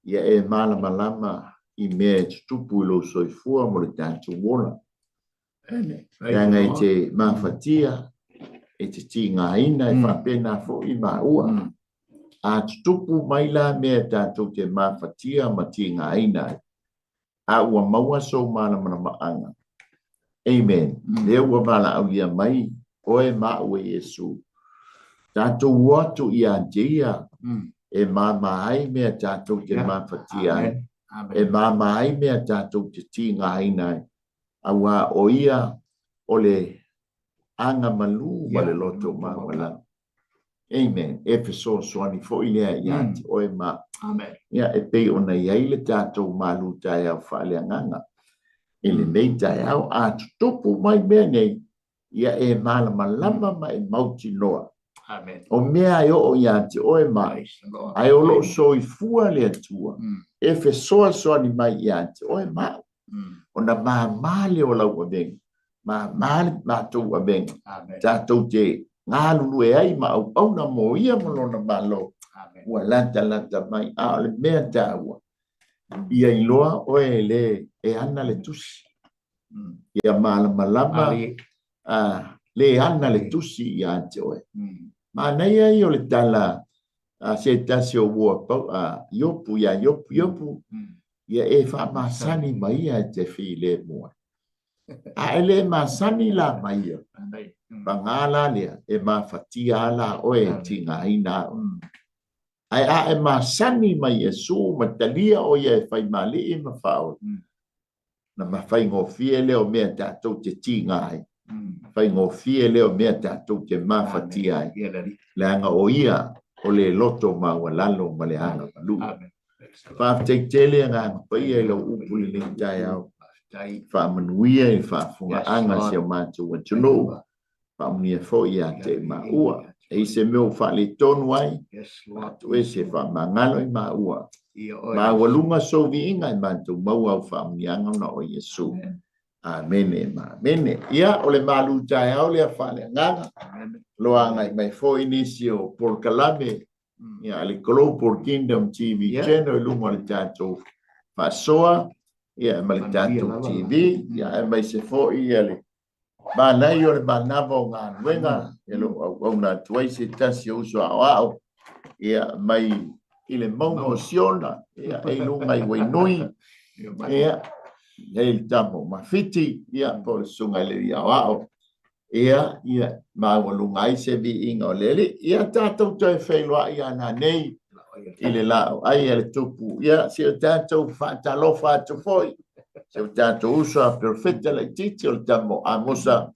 [SPEAKER 2] ia e malama i mea tupu lo soifua mo le tātou wona Tanga i te mawhatia e te tinga ina e whapena fo i maua a tupu mai la mea tātou te mawhatia ma tinga ina a ua maua so malama maanga Amen lea ua mala au ia mai oe maue Yesu. Tātou watu i antia e mamai mea tātou te mawhatia. E mamai mea tātou te tinga hainai. Awa o ia o le anga malu ma le loto mawala. Amen. Efeso soani fo i lea i anti oe ma. Ia e pei o nei aile tātou malu tai au whaale anganga. Ele nei tai au a tupu mai mea nei. Ia e malama ma e mauti noa.
[SPEAKER 1] Amen.
[SPEAKER 2] O mea e o iante o e mai. Ai o lo so i fua le atua. E fe soa ni mai iante o e mau. O na maa le o lau a bengi. Maa tau a bengi. Tātou te ngā lulu e ai ma au na mo ia mono na malo. Ua lanta mai. A le mea tāua. Ia iloa o e le e ana le tusi. Ia malama. Le ana le tusi i ante oe. Ma nei ai o le tala se tasi o ua iopu ia iopu ia e wha masani mai a te whi le mua. A ele masani la mai a. Pangala lea e ma whatia ala oe tinga ina. Ai a e masani mai e su matalia o ia e whai mali i ma whao. Na ma whai ngofie leo mea tātou te tinga ai. Fai ngofie leo mea tātou te mawhatia ai. Le anga o ia o le loto maua lalo ma le anga malu. Whafteitele ngā pai e lau upu le tai au. Whamanuia i whafunga anga si o mātou wa tuno. Whamunia fo ia te maua. E se meo whale tonu ai. Atu e se whamangalo i maua. Ma walunga sovi inga i mātou maua au whamunia anga na o Yesu. Amene. Ia o le malu tai au le whale nganga. Loa ngai mai fo inisio por kalame. Ia le Global Kingdom TV channel lunga le tātou whasoa. Ia ma le tātou TV. Ia mai se fo ia le. Ma nei o le manava o ngā nuenga. Ia lo au na tuai se tasi o uso au. Ia mai i le mongo siona. Ia e lunga i wainui. Ia. Nei tamo mafiti ia por sunga le ia wao ia ma walunga i se vi inga lele ia tatou te whailua ia na nei i le lao ai le tupu ia se tatou whaatalofa atu foi se tatou usa perfecta le titi o tamo amosa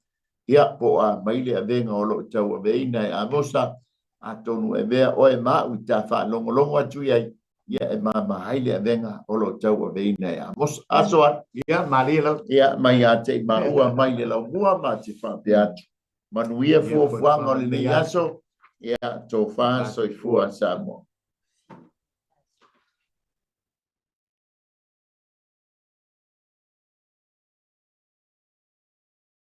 [SPEAKER 2] ia po a maile a venga o lo tau a veina e amosa a tonu e vea o e ma u ta wha longo atu iai ia e mama haile a venga o lo tau a veina e amos asoan
[SPEAKER 1] ia malilo
[SPEAKER 2] ia mai a te maua mai le lau mua ma te whape atu manuia fuanga o le nei aso ia tō wha soifua sa mo